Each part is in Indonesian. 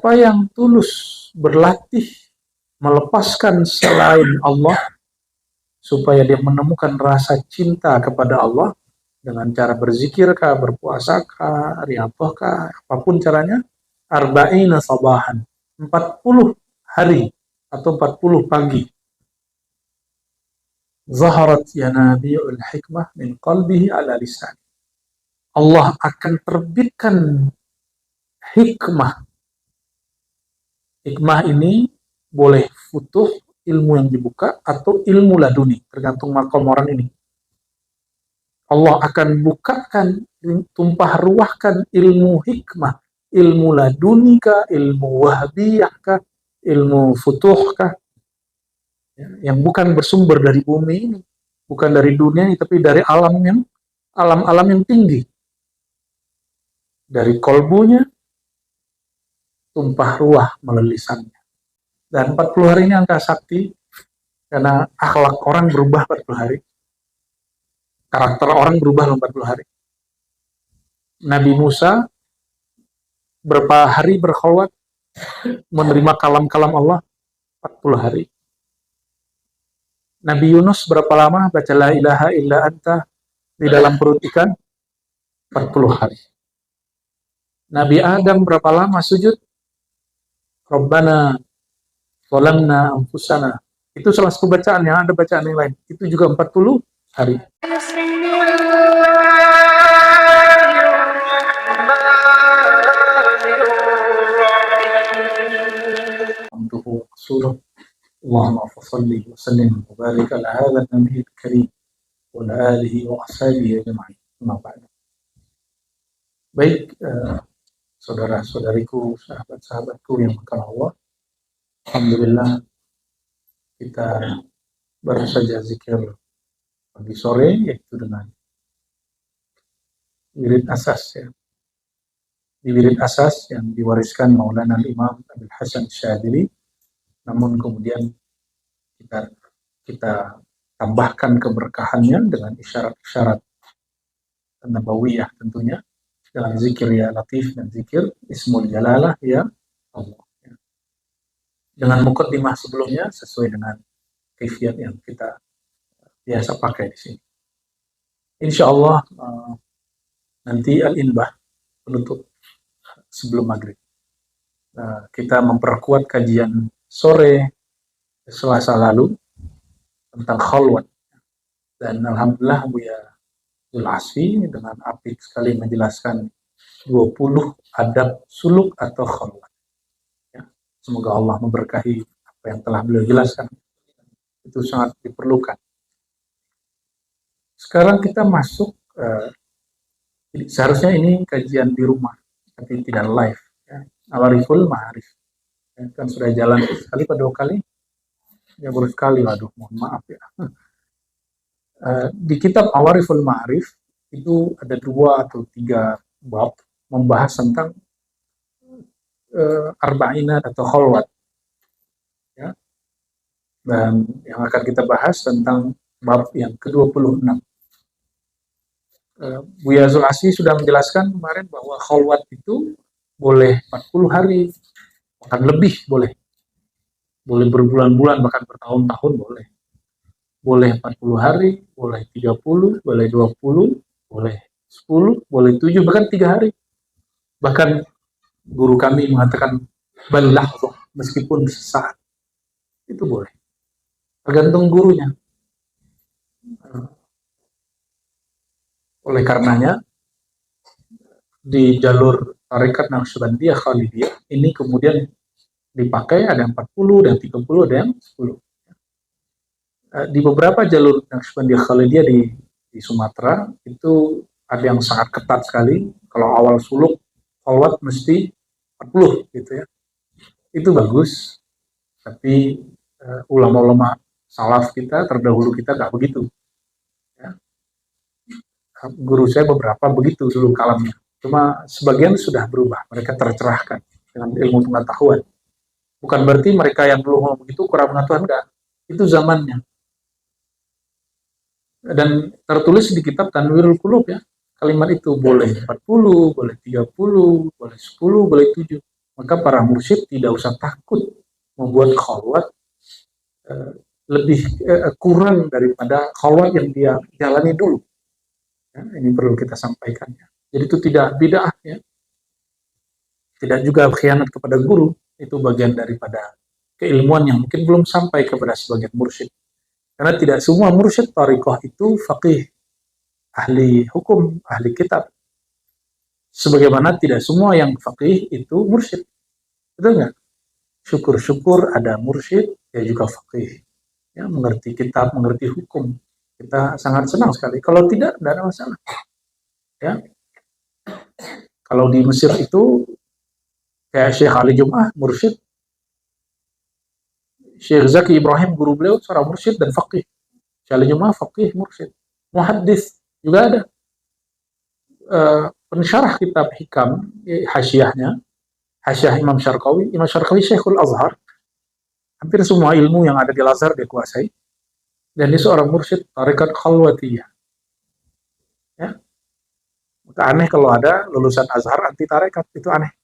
siapa yang tulus berlatih melepaskan selain Allah supaya dia menemukan rasa cinta kepada Allah dengan cara berzikir kah, berpuasa kah, riyadhah kah, apapun caranya, arba'ina sabahan, 40 hari atau 40 pagi. Zaharat yanabi'ul hikmah min qalbihi ala lisan. Allah akan terbitkan hikmah. Hikmah ini boleh futuh, ilmu yang dibuka, atau ilmu laduni, tergantung makom orang ini. Allah akan bukakan, tumpah ruahkan ilmu hikmah, ilmu ladunika, ilmu wahbiyah ilmu futuhkah, yang bukan bersumber dari bumi ini, bukan dari dunia ini, tapi dari alam-alam yang tinggi. Dari kolbunya, tumpah ruah melalui lisannya. Dan 40 hari ini angka sakti, karena akhlak orang berubah 40 hari. Karakter orang berubah 40 hari. Nabi Musa berapa hari berkhulwat menerima kalam-kalam Allah? 40 hari. Nabi Yunus berapa lama baca la ilaha illa anta di dalam perut ikan? 40 hari. Nabi Adam berapa lama sujud? Rabbana zalamna anfusana. Itu salah satu bacaan, yang ada bacaan yang lain. Itu juga 40 hari. Alhamdulillah, surah Allahumma salli wa sallim wa barik ala hadha an-nabiy al-karim wa ala alihi wa ashabihi ajma'in. Baik, saudara-saudariku, sahabat-sahabatku yang bukan Allah, alhamdulillah kita baru saja zikir pagi sore, yaitu dengan wirid asas ya. Di wirid asas yang diwariskan Maulana Imam Abil Hasan Syadzili, namun kemudian kita tambahkan keberkahannya dengan isyarat-isyarat nabawiyah tentunya, dengan zikir ya Latif dan zikir Ismul Jalalah ya Allah. Dengan mukaddimah sebelumnya sesuai dengan kaifiat yang kita biasa pakai di sini. Insya Allah nanti al-inbah penutup sebelum maghrib. Kita memperkuat kajian sore Selasa lalu tentang khalwat, dan alhamdulillah Buya Zul Asfi dengan apik sekali menjelaskan 20 adab suluk atau khalwat. Ya, semoga Allah memberkahi apa yang telah beliau jelaskan. Itu sangat diperlukan. Sekarang kita masuk, seharusnya ini kajian di rumah, tapi tidak live. Ya. Al-Ariful Ma'arif. Ya, kan sudah jalan sekali atau 2 kali? Ya baru sekali, waduh mohon maaf ya. Di kitab Al-Ariful Ma'arif itu ada 2 atau 3 bab membahas tentang arba'inat atau khalwat. Ya. Dan yang akan kita bahas tentang bab yang ke-26. Buya Zul Asfi sudah menjelaskan kemarin bahwa khalwat itu boleh 40 hari, bahkan lebih boleh. Boleh berbulan-bulan, bahkan bertahun-tahun boleh. Boleh 40 hari, boleh 30, boleh 20, boleh 10, boleh 7, bahkan 3 hari. Bahkan guru kami mengatakan balagh, meskipun sesaat. Itu boleh. Tergantung gurunya. Oleh karenanya, di jalur tarekat Naqsyabandiyah Khalidiyah ini kemudian dipakai ada 40 dan 30, ada yang 10. Di beberapa jalur Naqsyabandiyah Khalidiyah di Sumatera itu ada yang sangat ketat sekali. Kalau awal suluk khalwat mesti 40 gitu ya. Itu bagus. Tapi ulama-ulama salaf kita terdahulu kita nggak begitu. Ya. Guru saya beberapa begitu dulu kalamnya. Cuma sebagian sudah berubah. Mereka tercerahkan dengan ilmu pengetahuan. Bukan berarti mereka yang dulu ngomong begitu kurang pengetahuan, enggak. Itu zamannya. Dan tertulis di kitab Tanwirul Qulub ya. Kalimat itu boleh 40, boleh 30, boleh 10, boleh 7. Maka para mursyid tidak usah takut membuat khalwat lebih kurang daripada khalwat yang dia jalani dulu. Ya, ini perlu kita sampaikan. Ya. Jadi itu tidak bid'ah, ya. Tidak juga khianat kepada guru. Itu bagian daripada keilmuan yang mungkin belum sampai kepada sebagian mursyid. Karena tidak semua mursyid thariqah itu faqih, ahli hukum, ahli kitab. Sebagaimana tidak semua yang faqih itu mursyid. Betul nggak? Syukur-syukur ada mursyid, ya juga faqih. Ya, mengerti kitab, mengerti hukum. Kita sangat senang sekali. Kalau tidak ada masalah. Ya. Kalau di Mesir itu kayak Syekh Ali Jum'ah, mursyid. Syekh Zaki Ibrahim, guru beliau, seorang mursyid dan faqih. Syekh Ali Jum'ah, faqih, mursyid. Muhaddis juga ada. Pensyarah kitab Hikam, hasyiahnya, hasyiah Imam Syarqawi. Imam Syarqawi Syekhul Azhar. Hampir semua ilmu yang ada di Al-Azhar dia kuasai. Dan dia seorang mursyid tarekat khalwatiyah. Ya. Maka aneh kalau ada lulusan Azhar anti tarekat, itu aneh.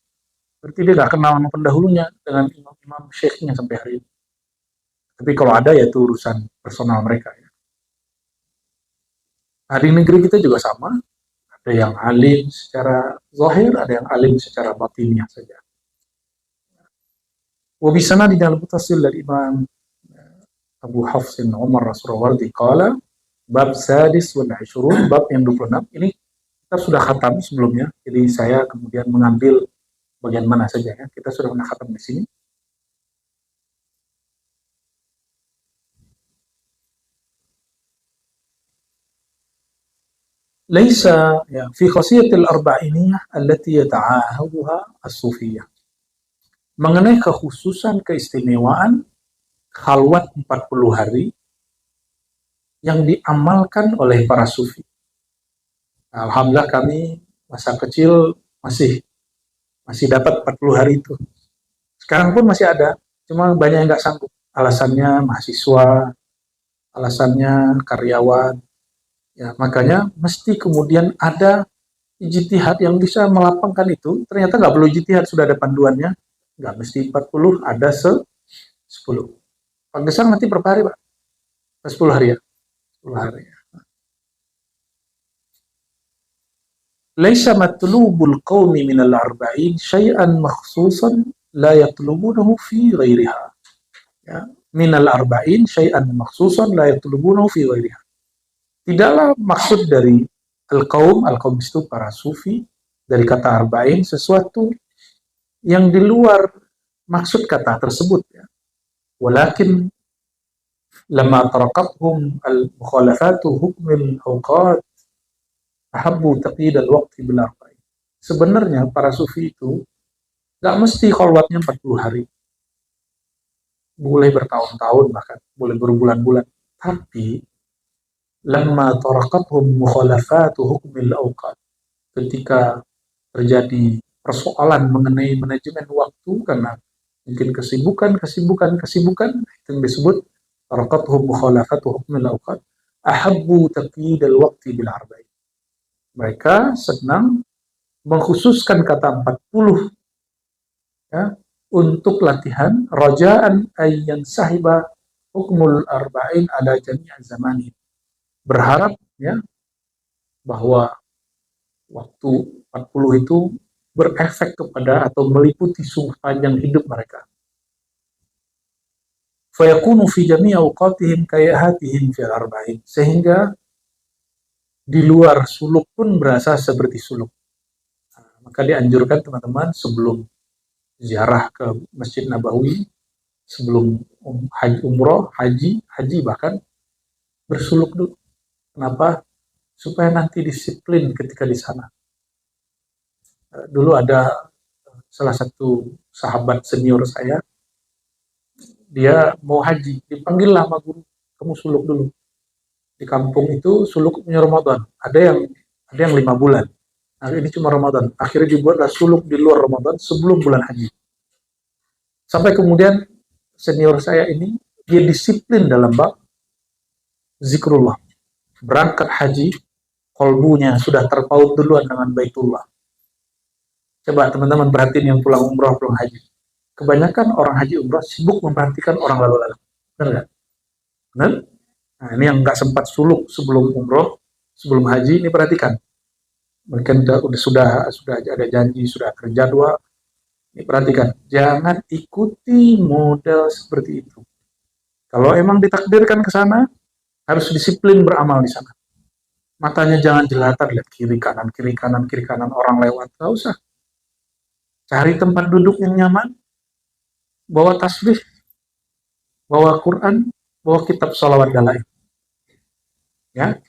Berarti dia nggak kenal sama pendahulunya dengan imam-imam syekhnya sampai hari ini. Tapi kalau ada ya itu urusan personal mereka. Ya. Nah, di negeri kita juga sama. Ada yang alim secara zahir, ada yang alim secara batinnya saja. Wabisana di dalam mutasil dari Imam Abu Hafsin Umar Rasurawardi qala bab sadis wal 20, bab yang 26. Ini kita sudah khatam sebelumnya, jadi saya kemudian mengambil bagian mana saja ya. Kita sudah pernah khatam di sini. Laisa ya fi khasiyatil arba'iniyah allati yata'ahaduha as-sufiyah. Mengenai kekhususan keistimewaan khalwat 40 hari yang diamalkan oleh para sufi. Alhamdulillah kami masa kecil masih dapat 40 hari itu. Sekarang pun masih ada, cuma banyak yang nggak sanggup. Alasannya mahasiswa, alasannya karyawan. Ya, makanya mesti kemudian ada ijtihad yang bisa melapangkan itu. Ternyata nggak perlu ijtihad, sudah ada panduannya. Nggak mesti 40, ada 10. Pak Gesang nanti berapa hari, Pak? 10 hari ya? 10 hari. Laisa matlubul qawmi minal arba'in syai'an makhsusan la yatlubunahu fi ghairiha. Ya, minal arba'in syai'an makhsusan la yatlubunahu fi ghairiha. Tidaklah maksud dari al-qaum itu para sufi, dari kata arba'in sesuatu yang di luar maksud kata tersebut ya. Walakin lama taraqathum al-mukhalafatu hukmil awqat ahabbu taqyid al-waqti bil arba'in. Sebenarnya para sufi itu gak mesti khalwatnya 40 hari. Boleh bertahun-tahun bahkan, boleh berbulan-bulan. Tapi lamma taraqathum mukhalafatu hukmil awqat. Ketika terjadi persoalan mengenai manajemen waktu karena mungkin kesibukan itu yang disebut taraqathum mukhalafatu hukmil awqat ahabbu taqyid al-waqti bil arba'in. Mereka senang mengkhususkan kata 40 ya, untuk latihan rajaan ayyan sahiba hukmul arba'in ala jami' zamani. Berharap ya bahwa waktu 40 itu berefek kepada atau meliputi sepanjang hidup mereka. Fayakunu fi jami' awqatihim kayahatihim fil arba'in. Sehingga di luar suluk pun berasa seperti suluk. Nah, maka dianjurkan teman-teman sebelum ziarah ke Masjid Nabawi, sebelum umroh, haji bahkan bersuluk dulu. Kenapa? Supaya nanti disiplin ketika di sana. Dulu ada salah satu sahabat senior saya, dia mau haji, dipanggil sama guru, kamu suluk dulu. Di kampung itu suluk punya Ramadan, ada yang 5 bulan. Nah, ini cuma Ramadan. Akhirnya dibuatlah suluk di luar Ramadan sebelum bulan haji. Sampai kemudian senior saya ini dia disiplin dalam bab zikrullah. Berangkat haji, kolbunya sudah terpaut duluan dengan Baitullah. Coba teman-teman perhatiin yang pulang umroh, pulang haji. Kebanyakan orang haji umroh sibuk memperhatikan orang lalu lalang. Benar nggak? Benar? Nah, ini yang nggak sempat suluk sebelum umroh, sebelum haji, ini perhatikan. Mungkin sudah ada janji, sudah terjadwal. Ini perhatikan, jangan ikuti model seperti itu. Kalau emang ditakdirkan ke sana, harus disiplin beramal di sana. Matanya jangan jelata lihat kiri kanan, kiri kanan, kiri kanan orang lewat. Nggak usah. Cari tempat duduk yang nyaman, bawa tasbih, bawa Quran, bawa kitab salawat dalail. Ya,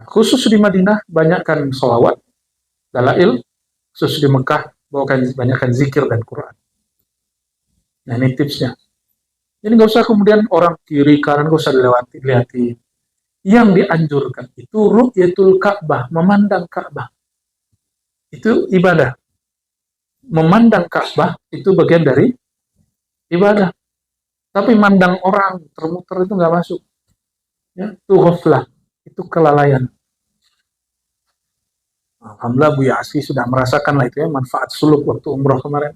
khusus di Madinah banyakkan salawat, dalail, khusus di Mekah banyakkan zikir dan Quran. Nah ini tipsnya. Jadi nggak usah kemudian orang kiri kanan nggak usah dilewati. Yang dianjurkan itu ru'yatul Ka'bah, memandang Ka'bah. Itu ibadah. Memandang Ka'bah itu bagian dari ibadah. Tapi mandang orang termuter itu nggak masuk. Ya, itu ghaflah, itu kelalaian. Alhamdulillah Bu Yasi sudah merasakan lah itu ya manfaat suluk waktu umroh kemarin.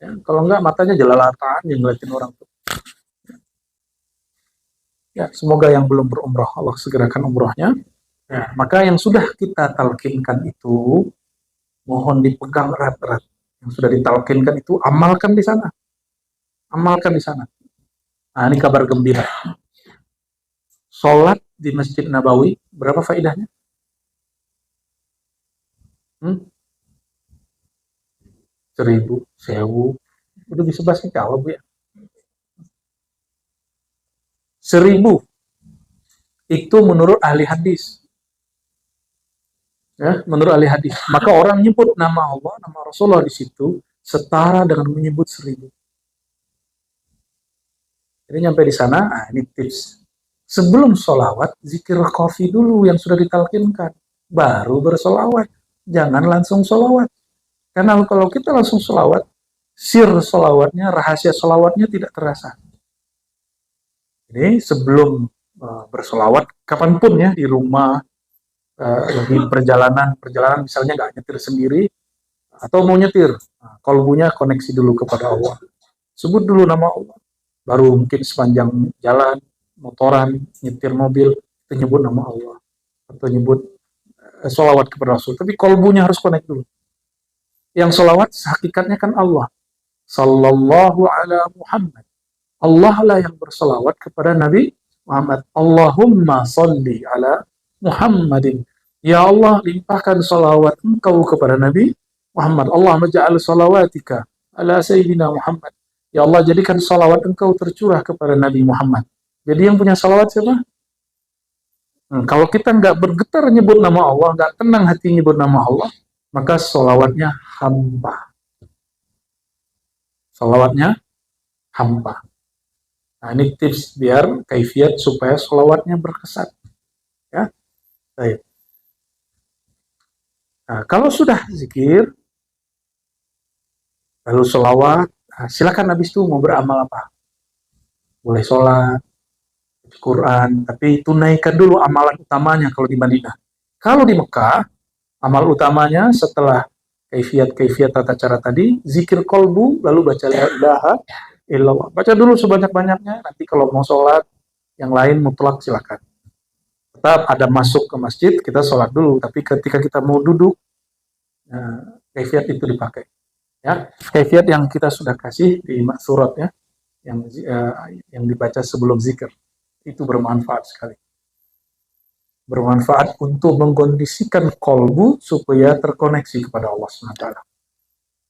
Ya, kalau enggak matanya jelalatan yang ngeliatin orang tuh. Ya, semoga yang belum berumroh Allah segerakan umrohnya. Ya, maka yang sudah kita talkinkan itu mohon dipegang erat-erat. Yang sudah ditalkinkan itu amalkan di sana. Amalkan di sana. Nah, ini kabar gembira. Sholat di Masjid Nabawi, berapa faedahnya? 1.000, 1.000. Udah bisa bahasa Jawa, Bu ya. 1.000. Itu menurut ahli hadis. Ya, menurut ahli hadis. Maka orang nyebut nama Allah, nama Rasulullah di situ setara dengan menyebut 1.000. Jadi nyampe di sana, nah ini tips. Sebelum sholawat, zikir qafi dulu yang sudah ditalkinkan. Baru bersolawat. Jangan langsung sholawat. Karena kalau kita langsung sholawat, sir sholawatnya, rahasia sholawatnya tidak terasa. Jadi sebelum bersolawat, kapanpun ya, di rumah, di perjalanan misalnya nggak nyetir sendiri, atau mau nyetir, kalbunya koneksi dulu kepada Allah. Sebut dulu nama Allah. Baru mungkin sepanjang jalan, motoran, nyetir mobil, itu nyebut nama Allah. Atau nyebut sholawat kepada Rasul. Tapi kalbunya harus connect dulu. Yang sholawat hakikatnya kan Allah. Sallallahu ala Muhammad. Allah lah yang bersolawat kepada Nabi Muhammad. Allahumma salli ala Muhammadin. Ya Allah, limpahkan salawat engkau kepada Nabi Muhammad. Allah maja'al salawatika ala Sayyidina Muhammad. Ya Allah, jadikan salawat engkau tercurah kepada Nabi Muhammad. Jadi yang punya salawat siapa? Kalau kita nggak bergetar nyebut nama Allah, nggak tenang hati nyebut nama Allah, maka salawatnya hampa. Salawatnya hampa. Nah, ini tips biar kaifiat supaya sholawatnya berkesan. Ya, baik. Nah, kalau sudah zikir, lalu sholawat, nah, silakan habis itu mau beramal apa? Boleh sholat, Quran, tapi tunaikan dulu amalan utamanya kalau di Madinah. Kalau di Mekah, amal utamanya setelah kaifiat tata cara tadi, zikir kolbu, lalu baca la ilaha illallah. Baca dulu sebanyak-banyaknya, nanti kalau mau sholat, yang lain mutlak silakan. Tetap ada masuk ke masjid, kita sholat dulu, tapi ketika kita mau duduk, kaifiat itu dipakai. Ya, kaifiat yang kita sudah kasih di surat ya, yang dibaca sebelum zikir, itu bermanfaat sekali. Bermanfaat untuk mengkondisikan kolbu supaya terkoneksi kepada Allah SWT.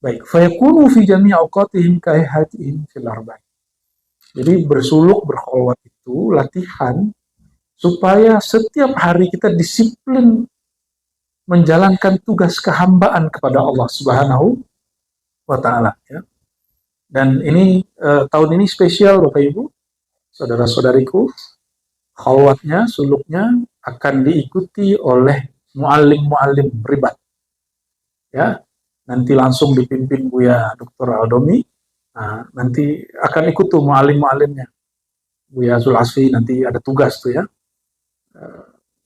Baik, fayakunu fi jami' awqatihim kaihatihim fil arba'in. Jadi bersuluk, berkholwat itu latihan supaya setiap hari kita disiplin menjalankan tugas kehambaan kepada Allah Subhanahu wa Ta'ala. Ya. Dan ini tahun ini spesial Bapak Ibu, saudara-saudariku, kholwatnya, suluknya akan diikuti oleh muallim-muallim ribat. Ya, nanti langsung dipimpin Buya Dr. Aldomi. Nah, nanti akan ikut tuh muallim-muallimnya. Buya Zulasfi nanti ada tugas tuh ya.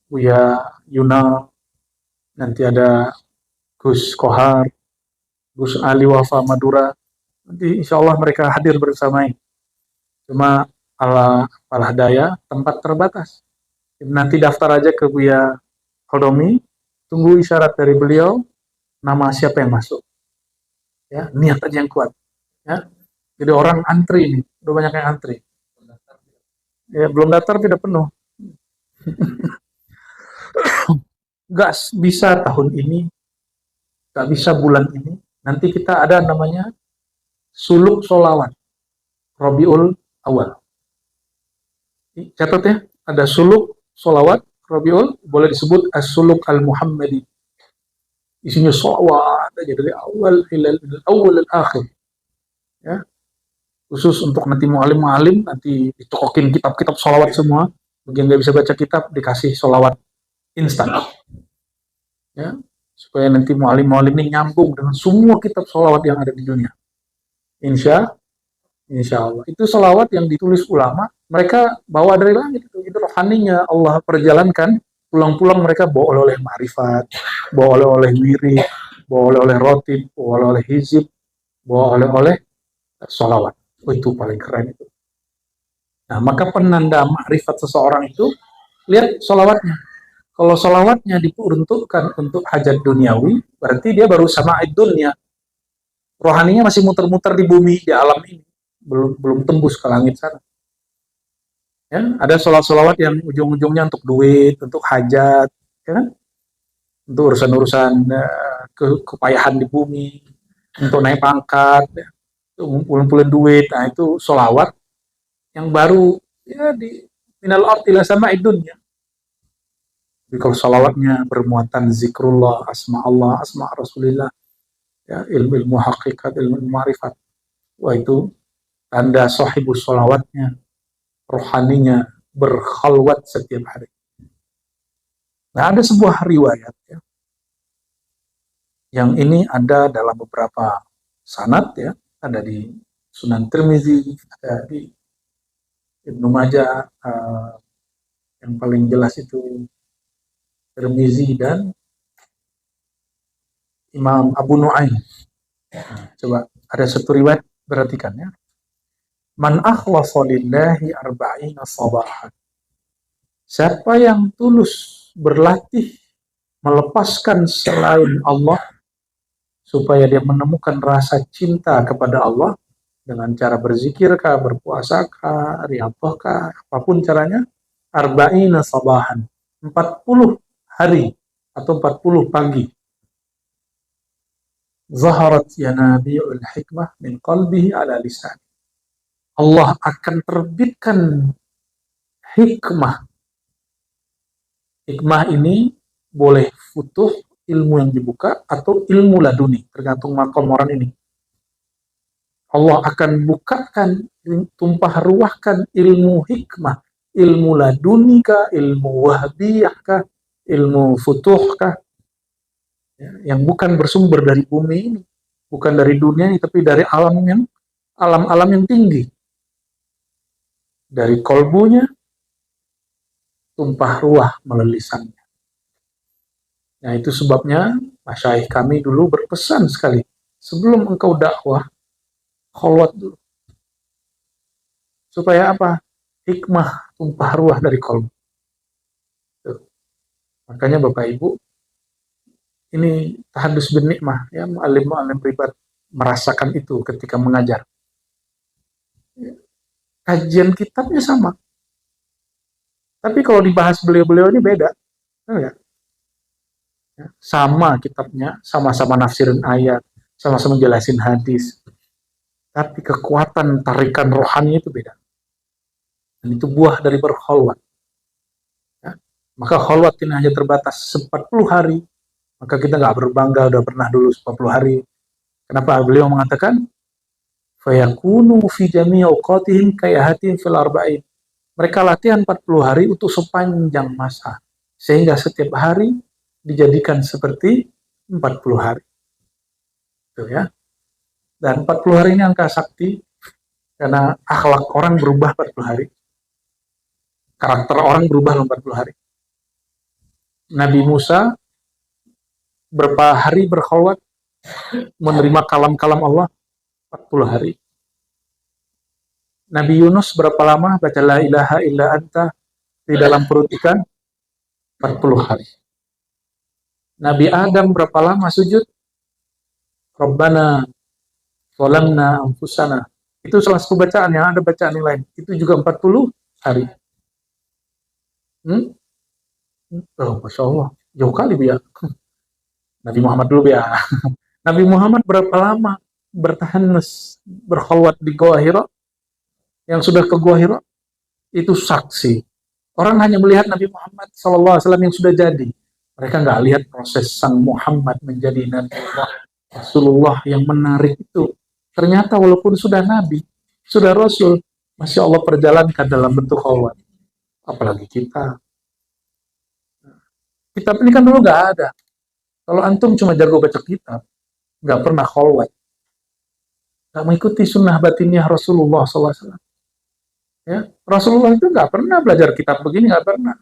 Buya Yuna, nanti ada Gus Kohar, Gus Ali Wafa Madura, nanti insya Allah mereka hadir bersama ini. Cuma ala daya tempat terbatas. Nanti daftar aja ke Buya Hodomi, tunggu isyarat dari beliau, nama siapa yang masuk. Ya, niat aja yang kuat. Ya, jadi orang antri ini, udah banyak yang antri. Ya, belum daftar tidak penuh. Nggak bisa tahun ini, nggak bisa bulan ini. Nanti kita ada namanya suluk solawat, Robiul Awal. Catat ya, ada suluk solawat, Robiul, boleh disebut as-suluk al-Muhammadi. Isinya solawat aja dari awal awal akhir. Ya, khusus untuk nanti mualim-mualim, nanti dicokokin kitab-kitab solawat semua. Bagi yang nggak bisa baca kitab, dikasih solawat instan. Ya, supaya nanti mualim-mualim ini nyambung dengan semua kitab solawat yang ada di dunia. Insya Allah. Itu solawat yang ditulis ulama, mereka bawa dari langit. Itu rohaninya Allah perjalankan, pulang-pulang mereka bawa oleh ma'rifat, bawa oleh wirid, bawa oleh rotib, bawa oleh hizib, bawa oleh solawat. Oh, itu paling keren itu. Nah, maka penanda ma'rifat seseorang itu, lihat solawatnya. Kalau solawatnya diperuntukkan untuk hajat duniawi, berarti dia baru sama dunia. Rohaninya masih muter-muter di bumi, di alam ini. Belum tembus ke langit sana. Ya, ada solawat-solawat yang ujung-ujungnya untuk duit, untuk hajat, ya kan? Untuk urusan-urusan kepayahan di bumi, untuk naik pangkat, ya, untuk ngumpulin duit. Nah, itu solawat yang baru ya di minal ard ila sama dunya. Jadi kalau salawatnya bermuatan zikrullah, asma Allah, asma Rasulullah, ya, ilmu hakikat, ilmu ma'rifat, wah itu tanda sahibus salawatnya, rohaninya berkhalwat setiap hari. Nah, ada sebuah riwayat ya, yang ini ada dalam beberapa sanad ya, ada di Sunan Tirmizi, ada di Ibnu Majah, yang paling jelas itu Tirmizi dan Imam Abu Nu'aim. Nah, coba ada satu riwayat, perhatikan ya. Man akhlasa lillahi arba'ina sabahan. Siapa yang tulus berlatih melepaskan selain Allah supaya dia menemukan rasa cinta kepada Allah dengan cara berzikirkah, berpuasakah, riyadhahkah, apapun caranya, arba'ina sabahan, 40 hari atau 40 pagi. Zaharat yanabi'ul hikmah min qalbihi ala lisan. Allah akan terbitkan hikmah. Hikmah ini boleh futuh, ilmu yang dibuka, atau ilmu laduni, tergantung makom orang ini. Allah akan bukakan, tumpah ruahkan ilmu hikmah, ilmu laduni kah, ilmu wahbiyah kah, ilmu futuh kah, yang bukan bersumber dari bumi ini, bukan dari dunia ini, tapi dari alam-alam yang tinggi. Dari kolbunya, tumpah ruah melalui lisannya. Nah, itu sebabnya masyaikh kami dulu berpesan sekali, sebelum engkau dakwah, khalwat dulu. Supaya apa? Hikmah tumpah ruah dari kolbu. Makanya Bapak Ibu, ini tahadus bin nikmah, ya, mu'alim-mu'alim privat merasakan itu ketika mengajar. Kajian kitabnya sama, tapi kalau dibahas beliau-beliau ini beda, ya. Sama kitabnya, sama-sama nafsirin ayat, sama-sama jelasin hadis, tapi kekuatan tarikan rohani itu beda. Dan itu buah dari berkhalwat. Ya. Maka khalwat ini hanya terbatas 40 hari. Maka kita nggak berbangga udah pernah dulu 40 hari. Kenapa? Beliau mengatakan, fayakunu fi jami'i awqatihim kayahatin fil arba'in. Mereka latihan 40 hari untuk sepanjang masa. Sehingga setiap hari dijadikan seperti 40 hari. Gitu ya. Dan 40 hari ini angka sakti, karena akhlak orang berubah 40 hari. Karakter orang berubah 40 hari. Nabi Musa berapa hari berkhalwat? Menerima kalam-kalam Allah 40 hari. Nabi Yunus berapa lama baca la ilaha illa anta di dalam perut ikan? 40 hari. Nabi Adam berapa lama sujud? Rabbana zalamna anfusana. Itu salah satu bacaan, yang ada bacaan yang lain. Itu juga 40 hari. Oh, Masya Allah. Jauh kali ya. Nabi Muhammad dulu ya. Nabi Muhammad berapa lama bertahan berkhalwat di Gua Hira? Yang sudah ke Gua Hira itu saksi. Orang hanya melihat Nabi Muhammad SAW yang sudah jadi. Mereka nggak lihat proses sang Muhammad menjadi Nabi Allah, Rasulullah yang menarik itu. Ternyata walaupun sudah Nabi, sudah Rasul, Masya Allah perjalankan dalam bentuk khalwat. Apalagi kita. Kitab ini kan dulu nggak ada. Kalau antum cuma jago baca kitab, nggak pernah khalwat, nggak mengikuti sunnah batinnya Rasulullah SAW. Ya, Rasulullah itu nggak pernah belajar kitab begini, nggak pernah.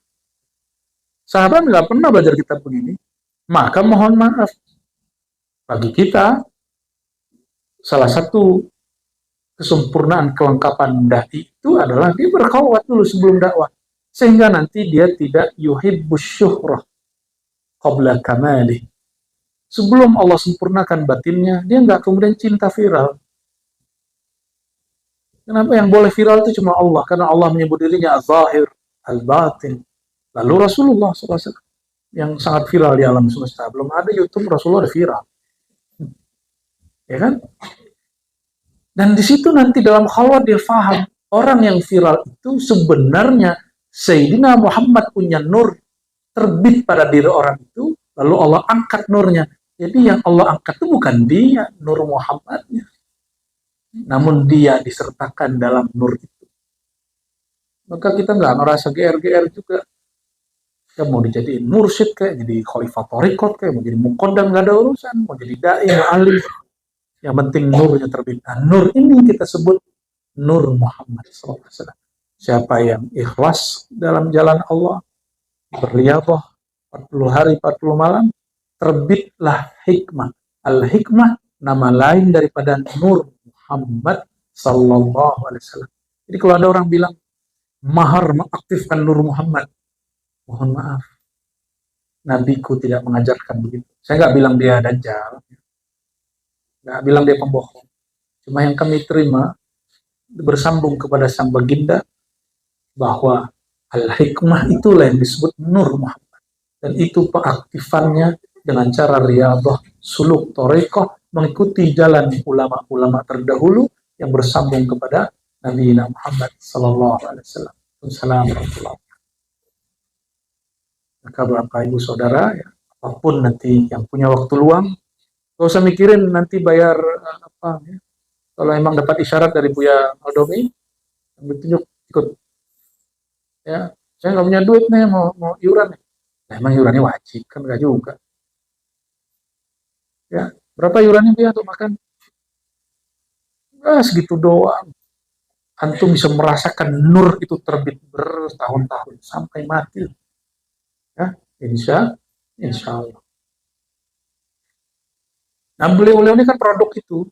Sahabat nggak pernah belajar kitab begini. Maka mohon maaf, bagi kita, salah satu kesempurnaan kelengkapan dai itu adalah dia berkhawat dulu sebelum dakwah. Sehingga nanti dia tidak yuhibbus syuhrah qabla kamali. Sebelum Allah sempurnakan batinnya, dia nggak kemudian cinta viral. Kenapa yang boleh viral itu cuma Allah? Karena Allah menyebut dirinya az-zahir, al-batin. Lalu Rasulullah SAW yang sangat viral di alam semesta. Belum ada YouTube, Rasulullah udah viral. Ya kan? Dan di situ nanti dalam khalwat dia faham, orang yang viral itu sebenarnya Sayyidina Muhammad punya nur terbit pada diri orang itu, lalu Allah angkat nurnya. Jadi yang Allah angkat itu bukan dia, nur Muhammadnya. Namun dia disertakan dalam nur itu. Maka kita nggak merasa GR-GR juga. Ya mau dijadiin mursyid kayak, jadi khalifah thariqat kayak, mau jadi muqaddam nggak ada urusan, mau jadi dai, mau alim. Yang penting nurnya terbit. Nah, nur ini kita sebut nur Muhammad SAW. Siapa yang ikhlas dalam jalan Allah, berliabah 40 hari 40 malam, terbitlah hikmah. Al-hikmah nama lain daripada nur Muhammad sallallahu alaihi wasallam. Jadi kalau ada orang bilang mahar mengaktifkan nur Muhammad, mohon maaf, nabiku tidak mengajarkan begitu. Saya nggak bilang dia dajjal, nggak bilang dia pembohong. Cuma yang kami terima bersambung kepada sang baginda bahwa al-hikmah itulah yang disebut nur Muhammad. Dan itu pengaktifannya dengan cara riyadhah, suluk, thariqah, mengikuti jalan ulama-ulama terdahulu yang bersambung kepada Nabi Muhammad sallallahu alaihi wasallam. Assalamualaikum. Maka Bapak Ibu Saudara, ya, apapun nanti yang punya waktu luang, gak usah mikirin nanti bayar apa ya. Kalau emang dapat isyarat dari Buya Aldomi, yang ditunjuk ikut. Ya, saya nggak punya duit nih, mau iuran nih. Nah, emang iurannya wajib kan, nggak juga. Ya, berapa iurannya dia untuk makan? Segitu doang. Antum bisa merasakan nur itu terbit bertahun-tahun sampai mati. Ya, insya Allah. Nah, beliau ini kan produk itu.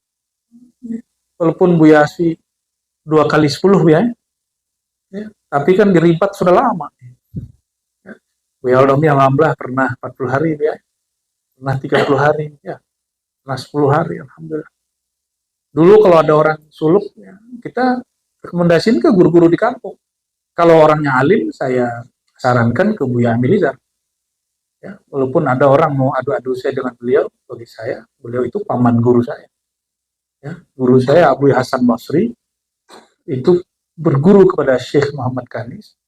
Walaupun Bu Yasi 2 kali 10 ya, tapi kan diribat sudah lama. Ya. Bu Aldomi alhamdulillah pernah 40 hari ya, pernah 30 hari ya, pernah 10 hari alhamdulillah. Dulu kalau ada orang suluk ya, kita rekomendasiin ke guru-guru di kampung. Kalau orangnya alim, saya sarankan ke Buya Amilizar. Ya, walaupun ada orang mau adu-adu saya dengan beliau, bagi saya beliau itu paman guru saya. Ya, guru saya Abu Hasan Basri itu berguru kepada Syekh Muhammad Kanis,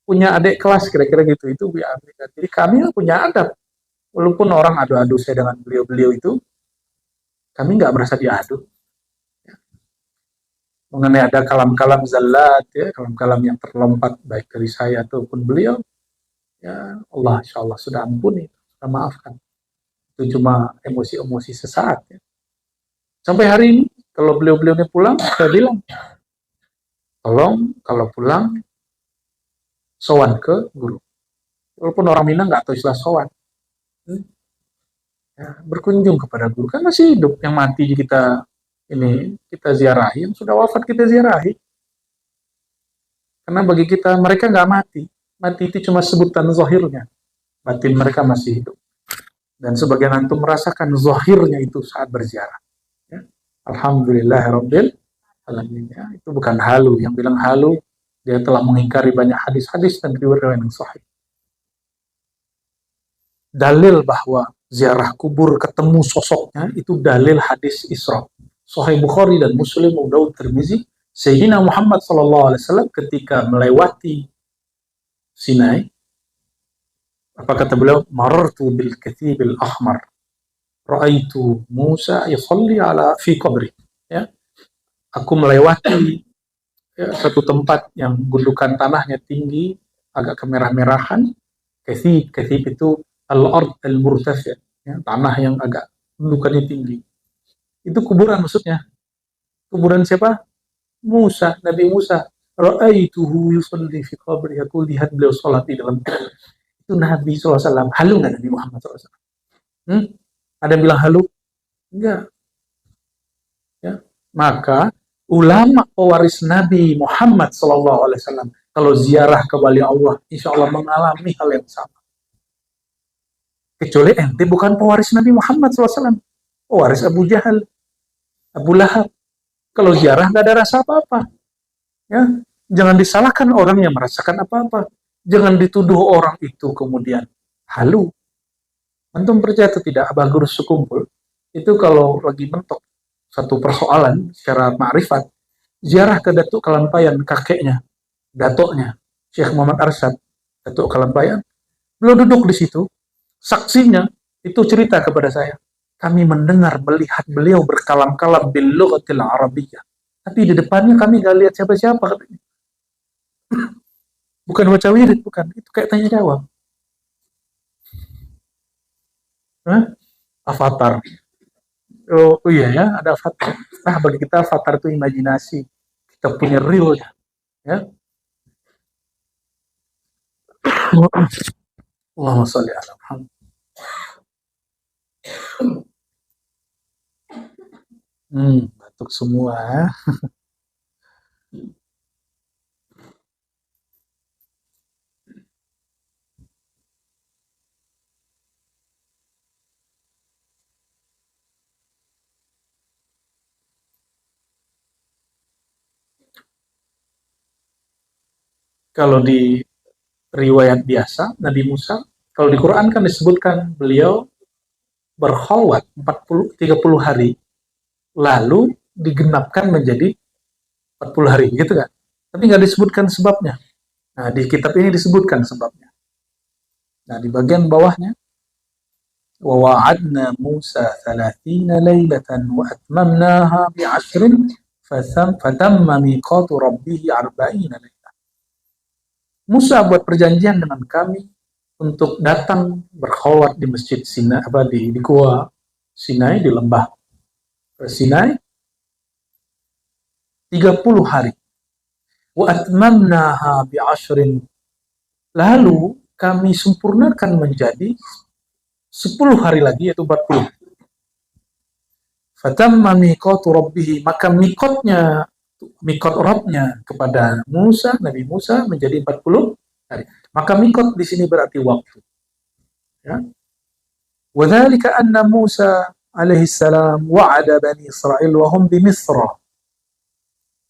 punya adik kelas kira-kira gitu, itu Buya Amilizar. Jadi kami punya adab, walaupun orang adu-adu saya dengan beliau-beliau itu, kami nggak merasa diadu. Ya. Mengenai ada kalam-kalam zallat, ya, kalam-kalam yang terlompat baik dari saya ataupun beliau, ya Allah insya Allah sudah ampuni, sudah maafkan. Itu cuma emosi-emosi sesaat. Ya. Sampai hari ini, kalau beliau-beliaunya pulang, saya bilang, tolong kalau pulang, sowan ke guru. Walaupun orang Minang nggak tahu istilah sowan. Ya, berkunjung kepada guru, kan masih hidup, yang mati kita ziarahi, yang sudah wafat kita ziarahi. Karena bagi kita mereka nggak mati, mati itu cuma sebutan zahirnya, batin mereka masih hidup. Dan sebagian antum merasakan zahirnya itu saat berziarah. Ya. Alhamdulillahirabbil alamin. Ya, itu bukan halu. Yang bilang halu dia telah mengingkari banyak hadis-hadis dan riwayat yang sahih. Dalil bahwa ziarah kubur ketemu sosoknya itu dalil hadis Isra. Sahih Bukhari dan Muslim, Abu Daud, Tirmizi, Sayyidina Muhammad sallallahu alaihi wasallam ketika melewati Sinai, apa kata beliau? Marartu bil kathibil ahmar. Ra'aitu Musa yusalli ala fi qabri. Ya, aku melewati satu tempat yang gundukan tanahnya tinggi, agak kemerah-merahan. Kathib itu al-ard al-murtafi', ya, tanah yang agak gundukannya tinggi. Itu kuburan maksudnya. Kuburan siapa? Musa, Nabi Musa. Ra'aituhu yusalli fi qabri. Aku lihat beliau salat di dalam kubur. Itu Nabi SAW. Halu nggak Nabi Muhammad SAW? Ada yang bilang halu? Enggak. Ya. Maka ulama pewaris Nabi Muhammad SAW kalau ziarah ke wali Allah, insya Allah mengalami hal yang sama. Kecuali ente bukan pewaris Nabi Muhammad SAW, pewaris Abu Jahal, Abu Lahab. Kalau ziarah nggak ada rasa apa-apa. Ya, jangan disalahkan orang yang merasakan apa-apa. Jangan dituduh orang itu kemudian halu. Antum percaya atau tidak, Abah Guru sekumpul itu kalau lagi mentok satu persoalan secara ma'rifat, ziarah ke Datuk Kalampayan, kakeknya, datoknya, Syekh Muhammad Arsyad, Datuk Kalampayan, beliau duduk di situ, saksinya itu cerita kepada saya, kami mendengar, melihat beliau berkalam-kalam bil lughatil arabiyyah, tapi di depannya kami gak lihat siapa-siapa, katanya. Bukan baca wirid, bukan, itu kayak tanya jawab. Avatar. Oh, oh iya ya, ada avatar. Nah, bagi kita avatar itu imajinasi. Kita punya real ya. Allahumma sholli ala Muhammad. Batuk semua. Kalau di riwayat biasa Nabi Musa, kalau di Quran kan disebutkan beliau berkhawat 30 hari, lalu digenapkan menjadi 40 hari, gitu kan? Tapi nggak disebutkan sebabnya. Nah, di kitab ini disebutkan sebabnya. Nah, di bagian bawahnya, wa wa'adna Musa 30 lailatan wa atmamnaha bi'ashrin fatamma miqatu rabbih 40 lailah. Musa buat perjanjian dengan kami untuk datang berkhawat di masjid Sinai, di gua Sinai, di lembah Sinai 30 hari. Wa atmamnaha bi'ashrin. Lalu kami sempurnakan menjadi 10 hari lagi, yaitu 40. Fatamma miqatu rabbih, maka mikot Rabbnya kepada Musa, Nabi Musa menjadi 40 hari. Maka mikot di sini berarti waktu. Ya. Wa dzalika anna Musa alaihi salam wa'ada Bani Israil wa hum bi Misra.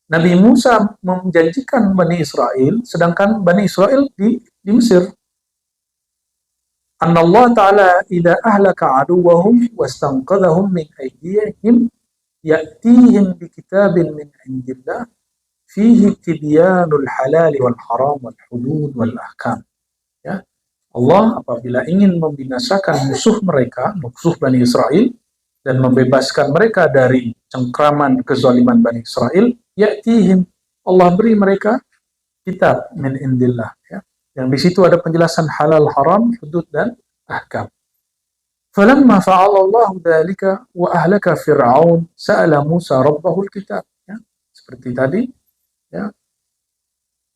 Nabi Musa menjanjikan Bani Israel, sedangkan Bani Israel di Mesir. Anna Allah Ta'ala idza ahlaka aduwahum wastanqadhahum min aydihim ya'tihim bi kitabin min indillah fihi tibyanul halal wal haram wal hudud wal ahkam. Ya. Allah apabila ingin membinasakan musuh mereka, musuh Bani Israel, dan membebaskan mereka dari cengkraman kezaliman Bani Israel, ya'tihim, Allah beri mereka kitab min indillah, ya. Yang di situ ada penjelasan halal, haram, hudud dan ahkam. Falamma fa'ala Allah dzalika wa ahlaka Fir'aun sa'ala Musa rabbahu al-kitab, ya. Seperti tadi, ya.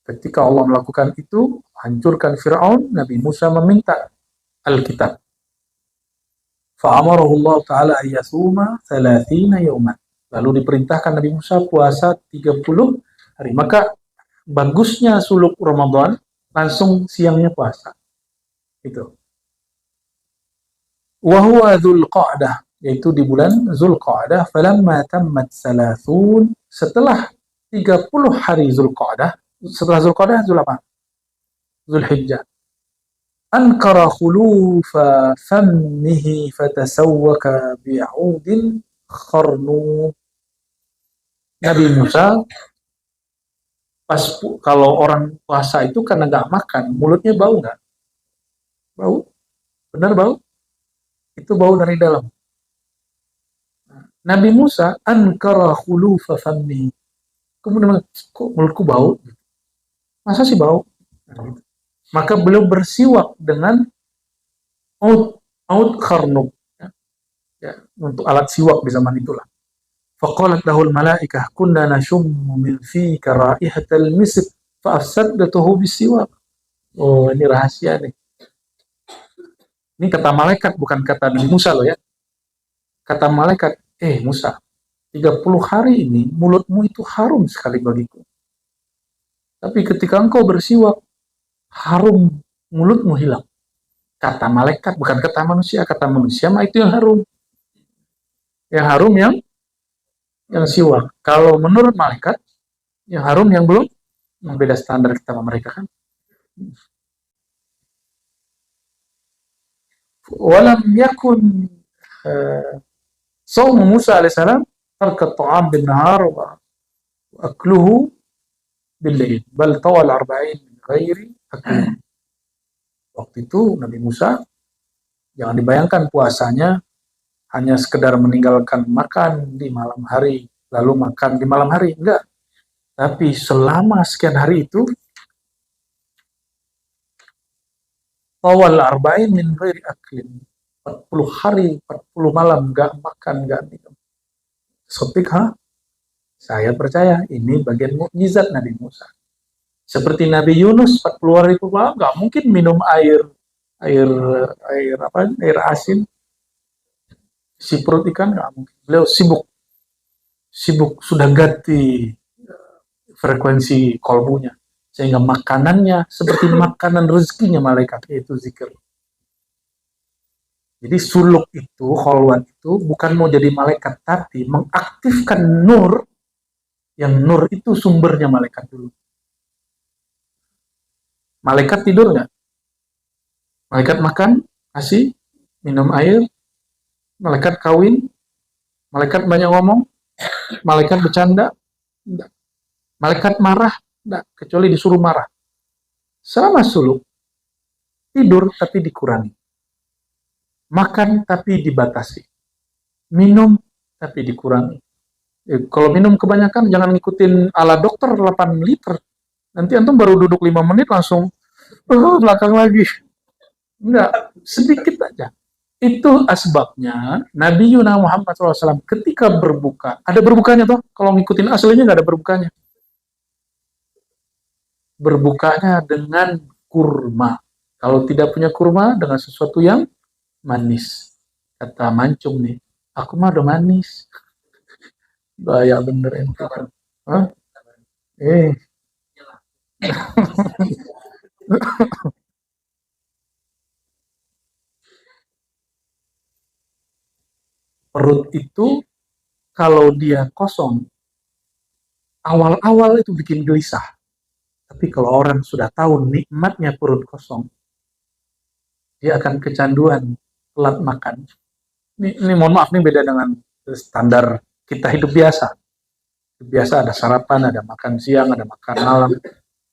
Ketika Allah melakukan itu, hancurkan Fir'aun, Nabi Musa meminta Alkitab. Fa'amarahu Allah Ta'ala ayyasuma 30 yawman. Lalu diperintahkan Nabi Musa puasa 30 hari. Maka bagusnya suluk Ramadan langsung siangnya puasa. Itu. Wa huwa Dzulqa'dah, yaitu di bulan Dzulqa'dah. Falamma tammat 30, setelah 30 hari Dzulqa'dah, setelah Dzulqa'dah Dzul apa? Dzulhijjah. Ankara khulufa fammihi fatasawwaka bi'udin kharnu. Nabi Musa pas kalau orang puasa itu karena nggak makan, mulutnya bau nggak? Bau, benar bau? Itu bau dari dalam. Nabi Musa ankara khulufa fammihi. Kemudian kok mulutku bau? Masa sih bau? Maka beliau bersiwak dengan out kharnub, ya, untuk alat siwak di zaman itulah. Faqalat lahul malaikah kunna nashummu min fika raihatal misk fa afsadatuhu bisiwak. Oh, ini rahasia nih. Ini kata malaikat, bukan kata Nabi Musa loh ya. Kata malaikat, Musa, 30 hari ini mulutmu itu harum sekali bagiku. Tapi ketika engkau bersiwak, harum mulutmu hilang. Kata malaikat, bukan kata manusia. Kata manusia mah itu yang harum. Yang harum yang siwak. Kalau menurut malaikat, yang harum yang belum, yang beda standar kita sama mereka kan. Walam yakun Sawmu Musa alaihissalam tarka ta'am bin nahar wa akluhu bil lail bal tawal 40 min ghairi akli. Waktu itu Nabi Musa, jangan dibayangkan puasanya hanya sekedar meninggalkan makan di malam hari lalu makan di malam hari, enggak. Tapi selama sekian hari itu tawal 40 min ghairi akli, 40 hari, 40 malam enggak makan, enggak minum. Sotik, saya percaya ini bagian mukjizat Nabi Musa. Seperti Nabi Yunus 40 hari itu nggak mungkin minum air asin, si perut ikan nggak mungkin. Beliau sibuk sudah ganti frekuensi kolbunya sehingga makanannya seperti makanan rezekinya malaikat, yaitu zikir. Jadi suluk itu, kholwat itu bukan mau jadi malaikat, tapi mengaktifkan nur, yang nur itu sumbernya malaikat dulu. Malaikat tidur nggak? Malaikat makan, nasi, minum air, malaikat kawin, malaikat banyak ngomong, malaikat bercanda, enggak. Malaikat marah, enggak, kecuali disuruh marah. Sama suluk, tidur tapi dikurangi. Makan tapi dibatasi. Minum tapi dikurangi. Kalau minum kebanyakan jangan ngikutin ala dokter 8 liter. Nanti antum baru duduk 5 menit langsung belakang lagi. Enggak, sedikit aja. Itu asbabnya Nabi Yuna Muhammad SAW ketika berbuka, ada berbukanya toh, kalau ngikutin aslinya nggak ada berbukanya. Berbukanya dengan kurma. Kalau tidak punya kurma, dengan sesuatu yang manis. Kata mancung nih, aku mah udah manis. Bahaya bener itu kan. Hah? Perut itu kalau dia kosong, awal-awal itu bikin gelisah. Tapi kalau orang sudah tahu nikmatnya perut kosong, dia akan kecanduan telat makan. Ini mohon maaf, nih beda dengan standar kita hidup biasa. Biasa ada sarapan, ada makan siang, ada makan malam.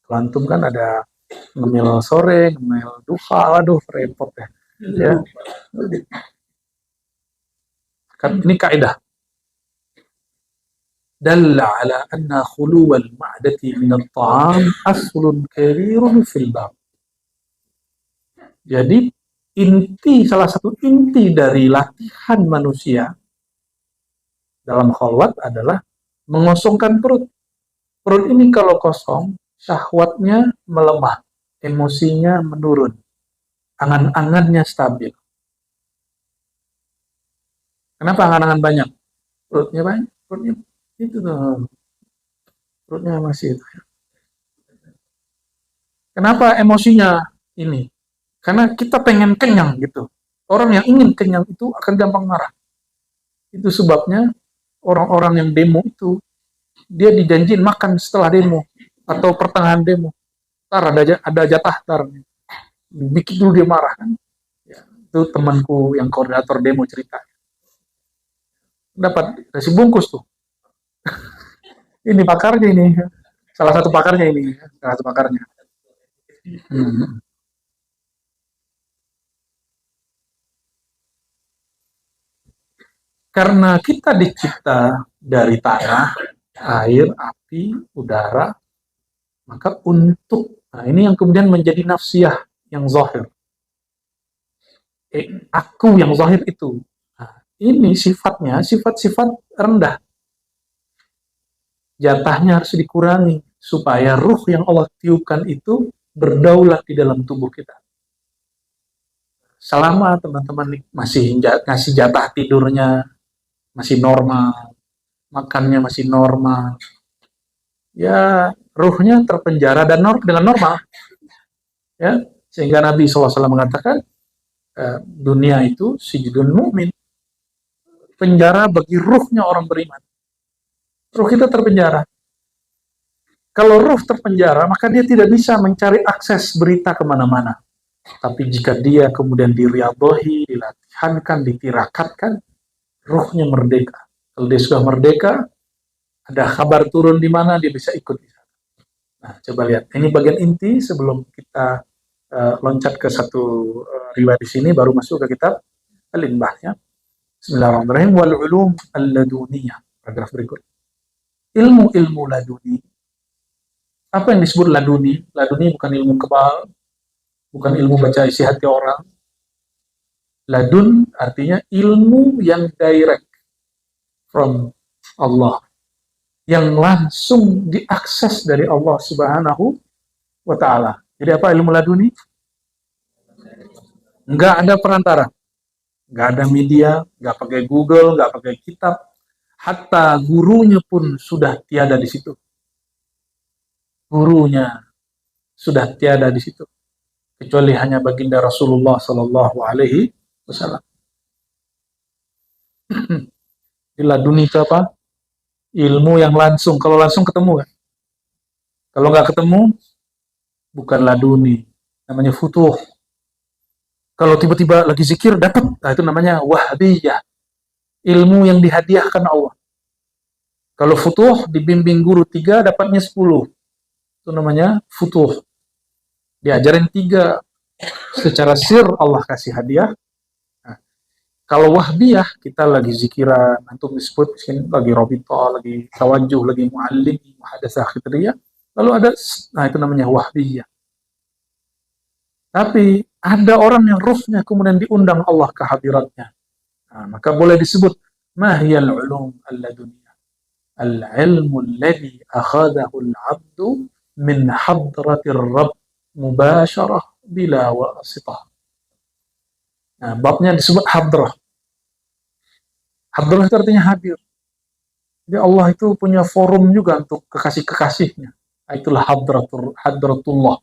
Antum kan ada ngemil sore, ngemil duha, aduh repot ya. Ya. Kan ini kaidah. Dalla ala anna khuluwal ma'dati min at-ta'am aslun kabirun fil bab. Jadi salah satu inti dari latihan manusia dalam khalwat adalah mengosongkan perut. Perut ini kalau kosong, syahwatnya melemah, emosinya menurun, angan-angannya stabil. Kenapa angan-angan banyak? Perutnya banyak, perutnya itu tuh, perutnya masih itu. Kenapa emosinya ini? Karena kita pengen kenyang gitu. Orang yang ingin kenyang itu akan gampang marah. Itu sebabnya orang-orang yang demo itu, dia dijanjiin makan setelah demo atau pertengahan demo. Ntar ada jatah ntar. Bikin dulu dia marah kan. Ya, itu temanku yang koordinator demo cerita. Dapat nasi bungkus tuh. Ini pakarnya ini. Salah satu pakarnya ini. Salah satu pakarnya. Hmm. Karena kita dicipta dari tanah, air, api, udara, maka nah ini yang kemudian menjadi nafsiyah yang zahir. Aku yang zahir itu. Nah, ini sifatnya sifat-sifat rendah. Jatahnya harus dikurangi supaya ruh yang Allah tiupkan itu berdaulat di dalam tubuh kita. Selama teman-teman masih ngasih jatah tidurnya masih normal, makannya masih normal, ya ruhnya terpenjara dan dengan normal, ya sehingga Nabi SAW mengatakan dunia itu sijidun mu'min, penjara bagi ruhnya orang beriman. Ruh kita terpenjara. Kalau ruh terpenjara, maka dia tidak bisa mencari akses berita kemana-mana. Tapi jika dia kemudian diriadhohi, dilatihankan, ditirakatkan, ruhnya merdeka. Kalau dia sudah merdeka, ada kabar turun di mana, dia bisa ikut. Nah, coba lihat. Ini bagian inti sebelum kita loncat ke satu riwayat di sini, baru masuk ke kitab Al-Inbah. Ya. Bismillahirrahmanirrahim. Wal ulum al-laduniyah. Paragraf berikut. Ilmu-ilmu laduni. Apa yang disebut laduni? Laduni bukan ilmu kebal, bukan ilmu baca isi hati orang. Ladun artinya ilmu yang direct from Allah, yang langsung diakses dari Allah Subhanahu wa Ta'ala. Jadi apa ilmu laduni? Nggak ada perantara, nggak ada media, nggak pakai Google, nggak pakai kitab, hatta gurunya pun sudah tiada di situ. Gurunya sudah tiada di situ, kecuali hanya baginda Rasulullah Sallallahu Alaihi Wasallam. Laduni itu apa? Ilmu yang langsung. Kalau langsung ketemu kan? Kalau nggak ketemu, bukan laduni, namanya futuh. Kalau tiba-tiba lagi zikir dapat, nah itu namanya wahbiyah, ilmu yang dihadiahkan Allah. Kalau futuh dibimbing guru 3 dapatnya 10, itu namanya futuh. Diajarin 3 secara sir, Allah kasih hadiah. Nah, kalau wahbiyah kita lagi zikiran, antum disebut lagi robito, lagi tawajuh, lagi muallim, muhadatsah khitriyah, lalu ada, nah itu namanya wahbiyah. Tapi ada orang yang ruhnya kemudian diundang Allah ke hadiratnya. Nah, maka boleh disebut mahiyal ulum al-laduniyah. Al-ilmu alladhi akhadahu al-'abdu min hadratir rabb mubasharah bila wasitah. Nah, babnya disebut hadrah. Hadrah itu artinya hadir. Jadi Allah itu punya forum juga untuk kekasih-kekasihnya. Itulah hadratullah.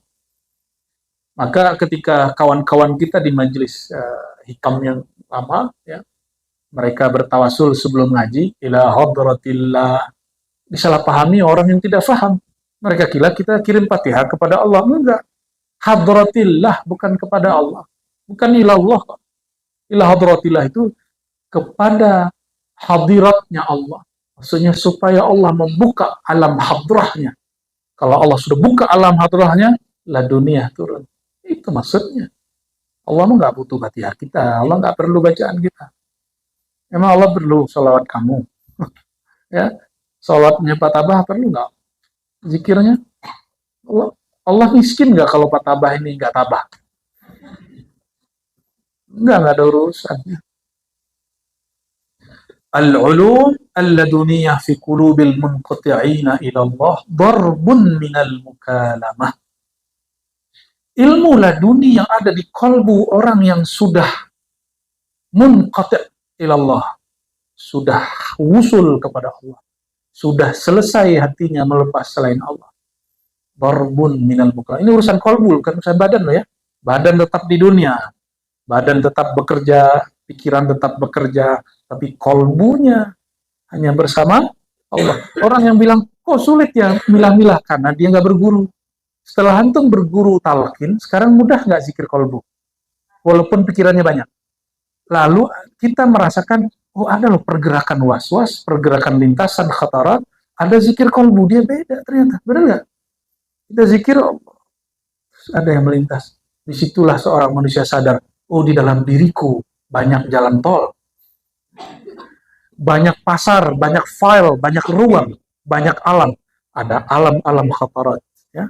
Maka ketika kawan-kawan kita di majelis hikam yang lama, ya, mereka bertawasul sebelum ngaji, ila hadratillah, disalahpahami orang yang tidak paham. Mereka kira kita kirim Fatihah kepada Allah. Enggak. Hadratillah, bukan kepada Allah. Bukan ilallah. Ila hadratillah itu kepada hadiratnya Allah. Maksudnya supaya Allah membuka alam hadrahnya. Kalau Allah sudah buka alam hadrahnya, lah dunia turun. Itu maksudnya. Allah nggak butuh Fatihah kita. Allah nggak perlu bacaan kita. Emang Allah perlu salawat kamu? Ya, salawatnya Pak Tabah perlu nggak? Zikirnya? Allah miskin nggak kalau Pak Tabah ini nggak tabah? Nggak ada urusannya. Al-ulum al-laduniyah fi qulubil munqati'ina ila Allah darbun minal mukalamah. Ilmu laduni yang ada di kalbu orang yang sudah munqati' ila Allah, sudah wusul kepada Allah, sudah selesai hatinya melepas selain Allah. Darbun minal mukalla. Ini urusan kolbu, kan urusan badan loh ya. Badan tetap di dunia, badan tetap bekerja, pikiran tetap bekerja, tapi kolbunya hanya bersama Allah. Orang yang bilang, kok sulit ya milah-milah, karena dia nggak berguru. Setelah antum berguru talqin, sekarang mudah nggak zikir kolbu? Walaupun pikirannya banyak. Lalu kita merasakan, oh ada loh pergerakan was-was, pergerakan lintasan khatarat, ada zikir kolbu, dia beda ternyata. Benar nggak? Kita zikir, oh, ada yang melintas. Disitulah seorang manusia sadar, oh di dalam diriku banyak jalan tol, banyak pasar, banyak file, banyak ruang, banyak alam. Ada alam-alam khatarat, ya.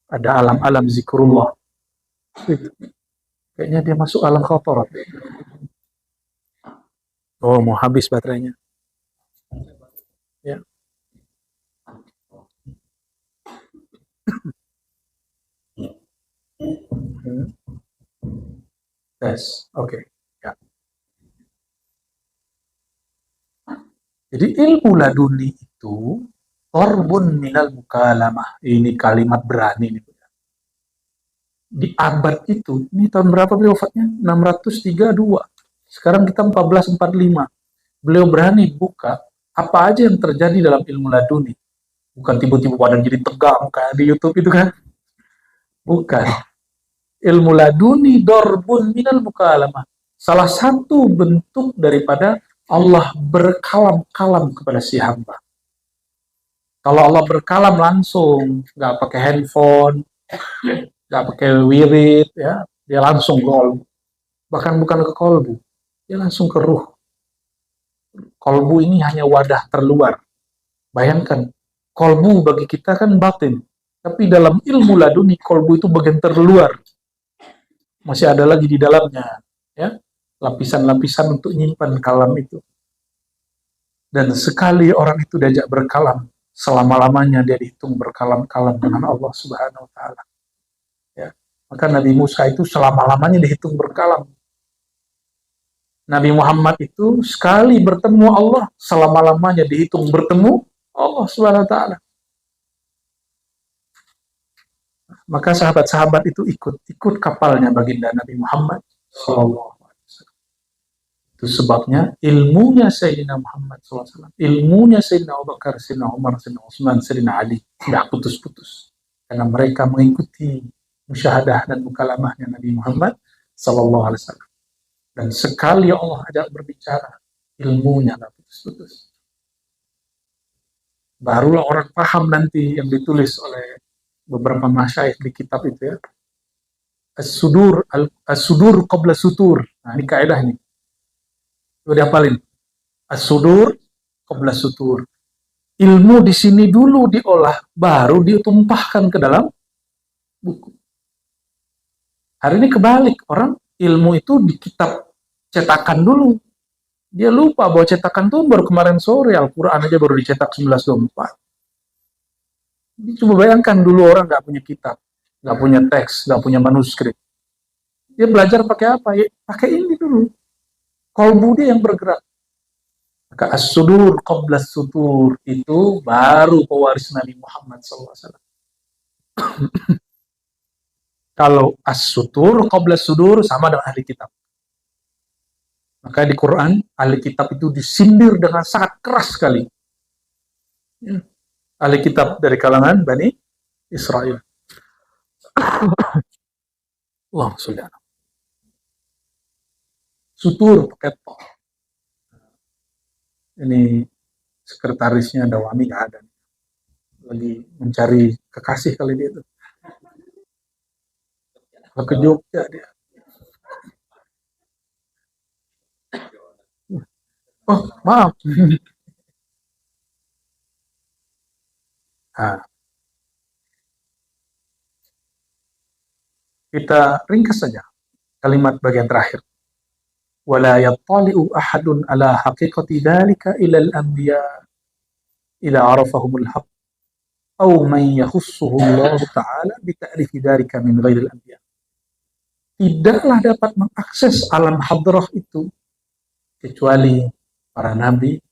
Ada alam-alam zikrullah. Itu. Kayaknya dia masuk alam khatarat. Oh, mau habis baterainya. Ya. Yes, oke. Ya. Jadi ilmu laduni itu torbun minal mukalamah. Ini kalimat berani nih. Di abad itu, ini tahun berapa beliau wafatnya? 632. Sekarang kita 1445. Beliau berani buka apa aja yang terjadi dalam ilmu laduni. Bukan tiba-tiba badan jadi tegang kayak di YouTube itu kan. Bukan. Ilmu laduni dorbun minal mukalamah. Salah satu bentuk daripada Allah berkalam-kalam kepada si hamba. Kalau Allah berkalam langsung, nggak pakai handphone, nggak pakai wirid, ya, dia langsung ke kolbu. Bahkan bukan ke kolbu, dia langsung ke ruh. Kolbu ini hanya wadah terluar. Bayangkan, kolbu bagi kita kan batin, tapi dalam ilmu laduni kolbu itu bagian terluar. Masih ada lagi di dalamnya, ya, lapisan-lapisan untuk nyimpan kalam itu. Dan sekali orang itu diajak berkalam, selama-lamanya dia dihitung berkalam-kalam dengan Allah Subhanahu wa Ta'ala. Ya. Maka Nabi Musa itu selama-lamanya dihitung berkalam. Nabi Muhammad itu sekali bertemu Allah, selama-lamanya dihitung bertemu Allah Subhanahu wa Ta'ala. Maka sahabat-sahabat itu ikut kapalnya baginda Nabi Muhammad SAW. Itu sebabnya ilmunya Sayyidina Muhammad SAW, ilmunya Sayyidina Abu Bakar, Sayyidina Umar, Sayyidina Utsman, Sayyidina Ali tidak putus-putus. Karena mereka mengikuti musyahadah dan mukalamahnya Nabi Muhammad SAW. Dan sekali Allah ajak berbicara, ilmunya tidak putus-putus. Barulah orang paham nanti yang ditulis oleh beberapa masyayikh di kitab itu ya. As-sudur qabla sutur. Nah, ini kaidah nih. Udah hafalin. As-sudur qabla sutur. Ilmu di sini dulu diolah, baru ditumpahkan ke dalam buku. Hari ini kebalik, orang ilmu itu di kitab cetakan dulu. Dia lupa bahwa cetakan itu baru kemarin sore, Al-Quran aja baru dicetak 1924. Jadi coba bayangkan dulu orang nggak punya kitab, nggak punya teks, nggak punya manuskrip. Dia belajar pakai apa? Ya, pakai ini dulu. Kolbu dia yang bergerak. Maka as-sudur qabla sutur itu baru pewaris Nabi Muhammad SAW. Kalau as-sutur qabla sudur sama dengan ahli kitab. Maka di Quran, ahli kitab itu disindir dengan sangat keras sekali. Ya. Ahli kitab dari kalangan Bani Israel. Allahumma sholli ala. Sutur pakai to. Ini sekretarisnya Dawami nggak ada. Lagi mencari kekasih kali dia itu. Ke Jogja dia. Oh, maaf. Nah, kita ringkas saja kalimat bagian terakhir. ولا يطلع أحد على حقيقة ذلك إلى الأنبياء إذا عرفهم الحق أو من يخصه الله تعالى بتعريف ذلك من غير الأنبياء. Tidaklah dapat mengakses alam hadrah itu kecuali para nabi,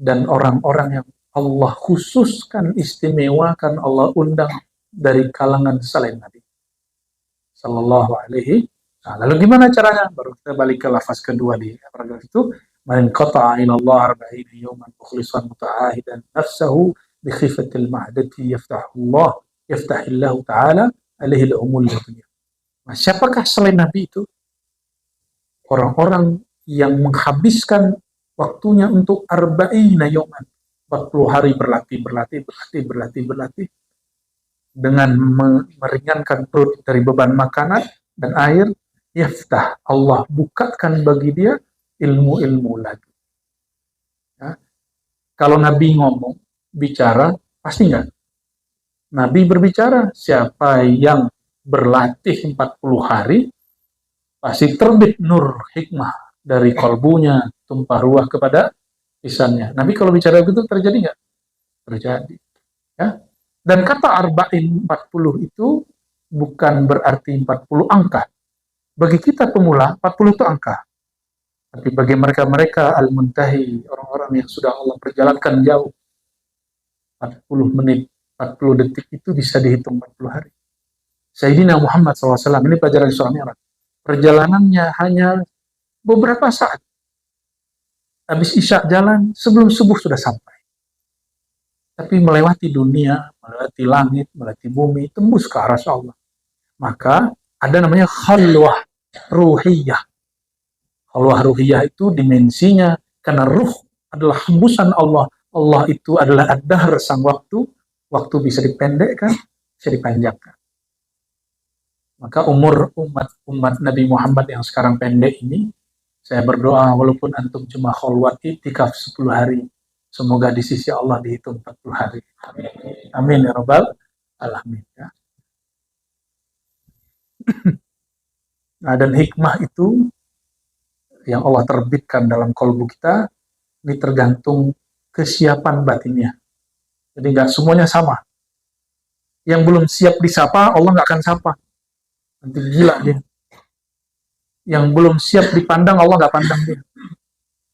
dan orang-orang yang Allah khususkan, istimewakan, Allah undang dari kalangan selain Nabi Sallallahu Alaihi Wasallam. Lalu gimana caranya? Baru kita balik ke lafaz kedua di paragraf itu. Man qata'a ila Allah arba'ina yawman mukhlishan muta'ahidan nafsahu bi khifatil mahdati yaftahillahu ta'ala alaihi al-umul dunya. Nah, siapakah selain Nabi itu? Orang-orang yang menghabiskan waktunya untuk arba'ina yawman, 40 hari berlatih dengan meringankan perut dari beban makanan dan air. Yaftah, Allah bukakan bagi dia ilmu-ilmu lagi. Ya. Kalau Nabi ngomong, bicara, pasti enggak? Nabi berbicara, siapa yang berlatih 40 hari, pasti terbit nur hikmah dari kalbunya, tumpah ruah kepada lisannya. Nabi kalau bicara begitu terjadi enggak? Terjadi. Ya. Dan kata arba'in 40 itu bukan berarti 40 angka. Bagi kita pemula, 40 itu angka. Tapi bagi mereka al-muntahi, orang-orang yang sudah Allah perjalankan jauh, 40 menit, 40 detik itu bisa dihitung 40 hari. Sayyidina Muhammad SAW, ini pelajaran Isra Mi'raj. Perjalanannya hanya beberapa saat. Habis Isya jalan, sebelum subuh sudah sampai. Tapi melewati dunia, melewati langit, melewati bumi, tembus ke arah Allah. Maka ada namanya khalwah ruhiyah. Khalwah ruhiyah itu dimensinya, karena ruh adalah hembusan Allah. Allah itu adalah ad-dahr, sang waktu. Waktu bisa dipendekkan, bisa dipanjangkan. Maka umur umat Nabi Muhammad yang sekarang pendek ini, saya berdoa walaupun antum cuma khalwat iktikaf 10 hari, semoga di sisi Allah dihitung 40 hari. Amin ya rabbal alamin. Ya. Nah, dan hikmah itu yang Allah terbitkan dalam kalbu kita, ini tergantung kesiapan batinnya. Jadi nggak semuanya sama. Yang belum siap disapa, Allah nggak akan sapa. Nanti gila dia. Yang belum siap dipandang, Allah nggak pandang dia.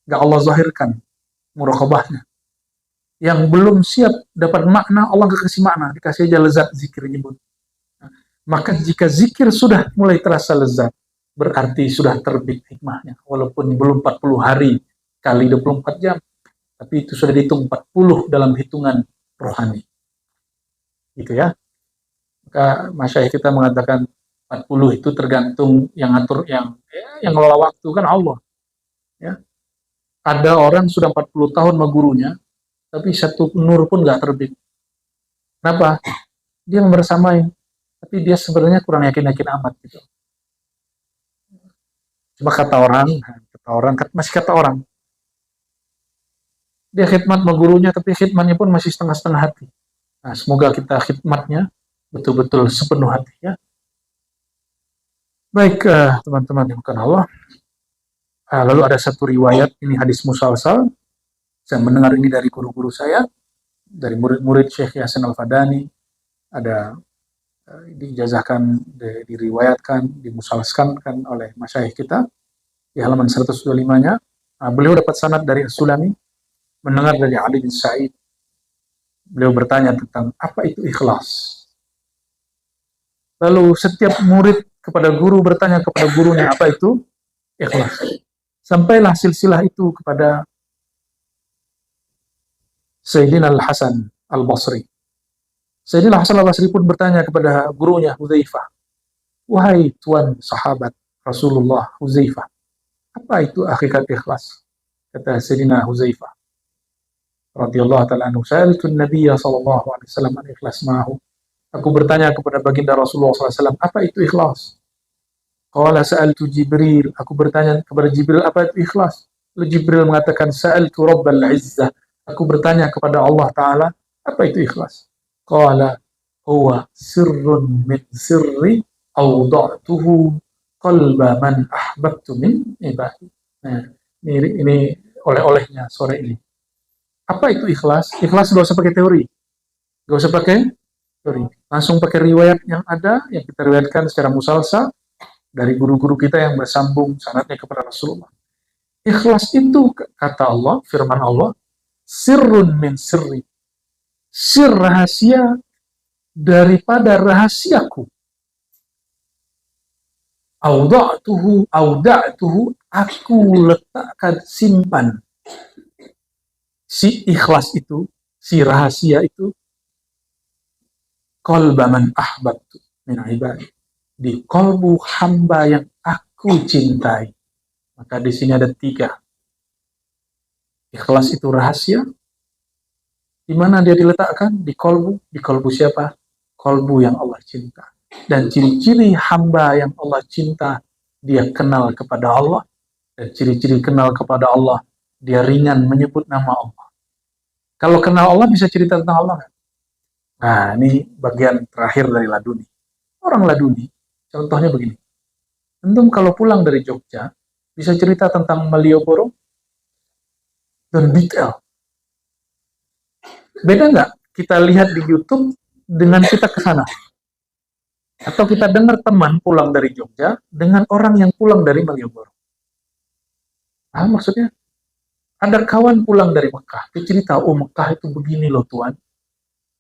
Nggak Allah zahirkan muraqabahnya. Yang belum siap dapat makna, Allah nggak kasih makna, dikasih aja lezat zikir nyebut. Maka jika zikir sudah mulai terasa lezat, berarti sudah terbit hikmahnya. Walaupun belum 40 hari kali 24 jam, tapi itu sudah dihitung 40 dalam hitungan rohani. Gitu ya. Maka masyayikh kita mengatakan 40 itu tergantung yang ngatur, yang ngelola waktu kan Allah. Ya. Ada orang sudah 40 tahun sama gurunya, tapi satu nur pun nggak terbit. Kenapa? Dia membersamai, tapi dia sebenarnya kurang yakin-yakin amat gitu. Cuma kata orang, masih kata orang. Dia khidmat sama gurunya, tapi khidmatnya pun masih setengah-setengah hati. Nah, semoga kita khidmatnya betul-betul sepenuh hati ya. Baik, teman-teman yang bukan Allah. Lalu ada satu riwayat, ini hadis musalsal. Saya mendengar ini dari guru-guru saya, dari murid-murid Syekh Yasin Al-Fadani. Ada dijazahkan, diriwayatkan, dimusalskan oleh masyayikh kita di halaman 125-nya. Beliau dapat sanad dari As-Sulami, mendengar dari Ali bin Sa'id. Beliau bertanya tentang apa itu ikhlas. Lalu setiap murid kepada guru bertanya kepada gurunya apa itu ikhlas. Sampailah silsilah itu kepada Sayyidina Al-Hasan Al-Basri. Sayyidina Hasan Al-Basri pun bertanya kepada gurunya Hudzaifah, wahai tuan sahabat Rasulullah Hudzaifah, apa itu hakikat ikhlas? Kata Sayyidina Hudzaifah radhiyallahu ta'ala anhu, sa'altu an-nabiyya sallallahu alaihi wasallam an ikhlas ma'ahu. Aku bertanya kepada baginda Rasulullah SAW, apa itu ikhlas? Qala sa'altu Jibril, aku bertanya kepada Jibril apa itu ikhlas? Lalu Jibril mengatakan, sa'altu Rabbal Izzah, aku bertanya kepada Allah Ta'ala, apa itu ikhlas? Qala huwa sirrun min sirri awda'tuhu qalba man ahbabtu min ibadi. Nah, ini oleh-olehnya sore ini. Apa itu ikhlas? Ikhlas gak usah pakai teori. Gak usah pakai teori. Langsung pakai riwayat yang ada, yang kita riwayatkan secara musalsal dari guru-guru kita yang bersambung sanadnya kepada Rasulullah. Ikhlas itu kata Allah, firman Allah, sirrun min sirri. Sir rahasia daripada rahasiaku. Auda'tuhu, aku letakkan simpan si ikhlas itu, si rahasia itu, qalba man ahbabtu min ibadi, di kalbu hamba yang aku cintai. Maka di sini ada 3. Ikhlas itu rahasia. Di mana dia diletakkan? Di kalbu. Di kalbu siapa? Kalbu yang Allah cinta. Dan ciri-ciri hamba yang Allah cinta, dia kenal kepada Allah. Dan ciri-ciri kenal kepada Allah, dia ringan menyebut nama Allah. Kalau kenal Allah bisa cerita tentang Allah. Nah, ini bagian terakhir dari laduni. Orang laduni, contohnya begini. Antum kalau pulang dari Jogja, bisa cerita tentang Malioboro dan detail. Beda nggak kita lihat di YouTube dengan kita ke sana? Atau kita dengar teman pulang dari Jogja dengan orang yang pulang dari Malioboro. Maksudnya, ada kawan pulang dari Mekah, dia cerita, oh Mekah itu begini loh Tuhan.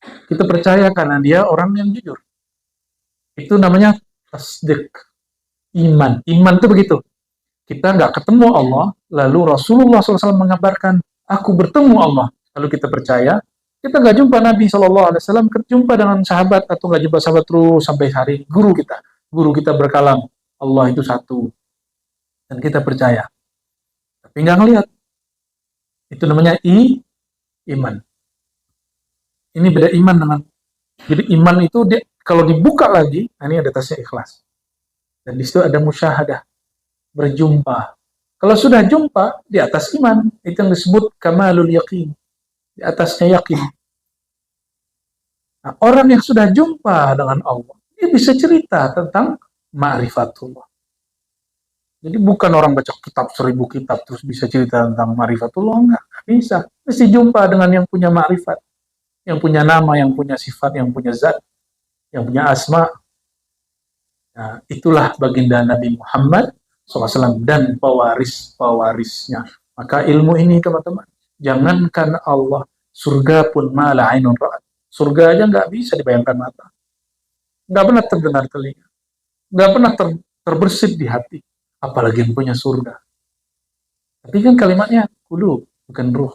Kita percaya karena dia orang yang jujur. Itu namanya tasdik, iman. Iman itu begitu. Kita nggak ketemu Allah, lalu Rasulullah SAW mengabarkan, aku bertemu Allah. Lalu kita percaya, kita nggak jumpa Nabi SAW, jumpa dengan sahabat, atau nggak jumpa sahabat terus sampai hari guru kita. Guru kita berkalam, Allah itu satu. Dan kita percaya. Tapi nggak ngelihat. Itu namanya iman. Ini beda iman dengan, jadi iman itu kalau dibuka lagi, ini ada tasnya ikhlas. Dan di situ ada musyahadah, berjumpa. Kalau sudah jumpa, di atas iman, itu yang disebut kamalul yaqin. Di atasnya yakin. Nah, orang yang sudah jumpa dengan Allah, dia bisa cerita tentang ma'rifatullah. Jadi bukan orang baca kitab 1000 kitab terus bisa cerita tentang ma'rifatullah, enggak bisa. Mesti jumpa dengan yang punya ma'rifat, yang punya nama, yang punya sifat, yang punya zat, yang punya asma. Nah, itulah baginda Nabi Muhammad SAW dan pewaris-pewarisnya. Maka ilmu ini teman-teman, jangankan Allah, surga pun mala ainun ra'at. Surga aja nggak bisa dibayangkan mata. Nggak pernah terdengar telinga. Nggak pernah terbersit di hati. Apalagi yang punya surga. Tapi kan kalimatnya kulu, bukan ruh.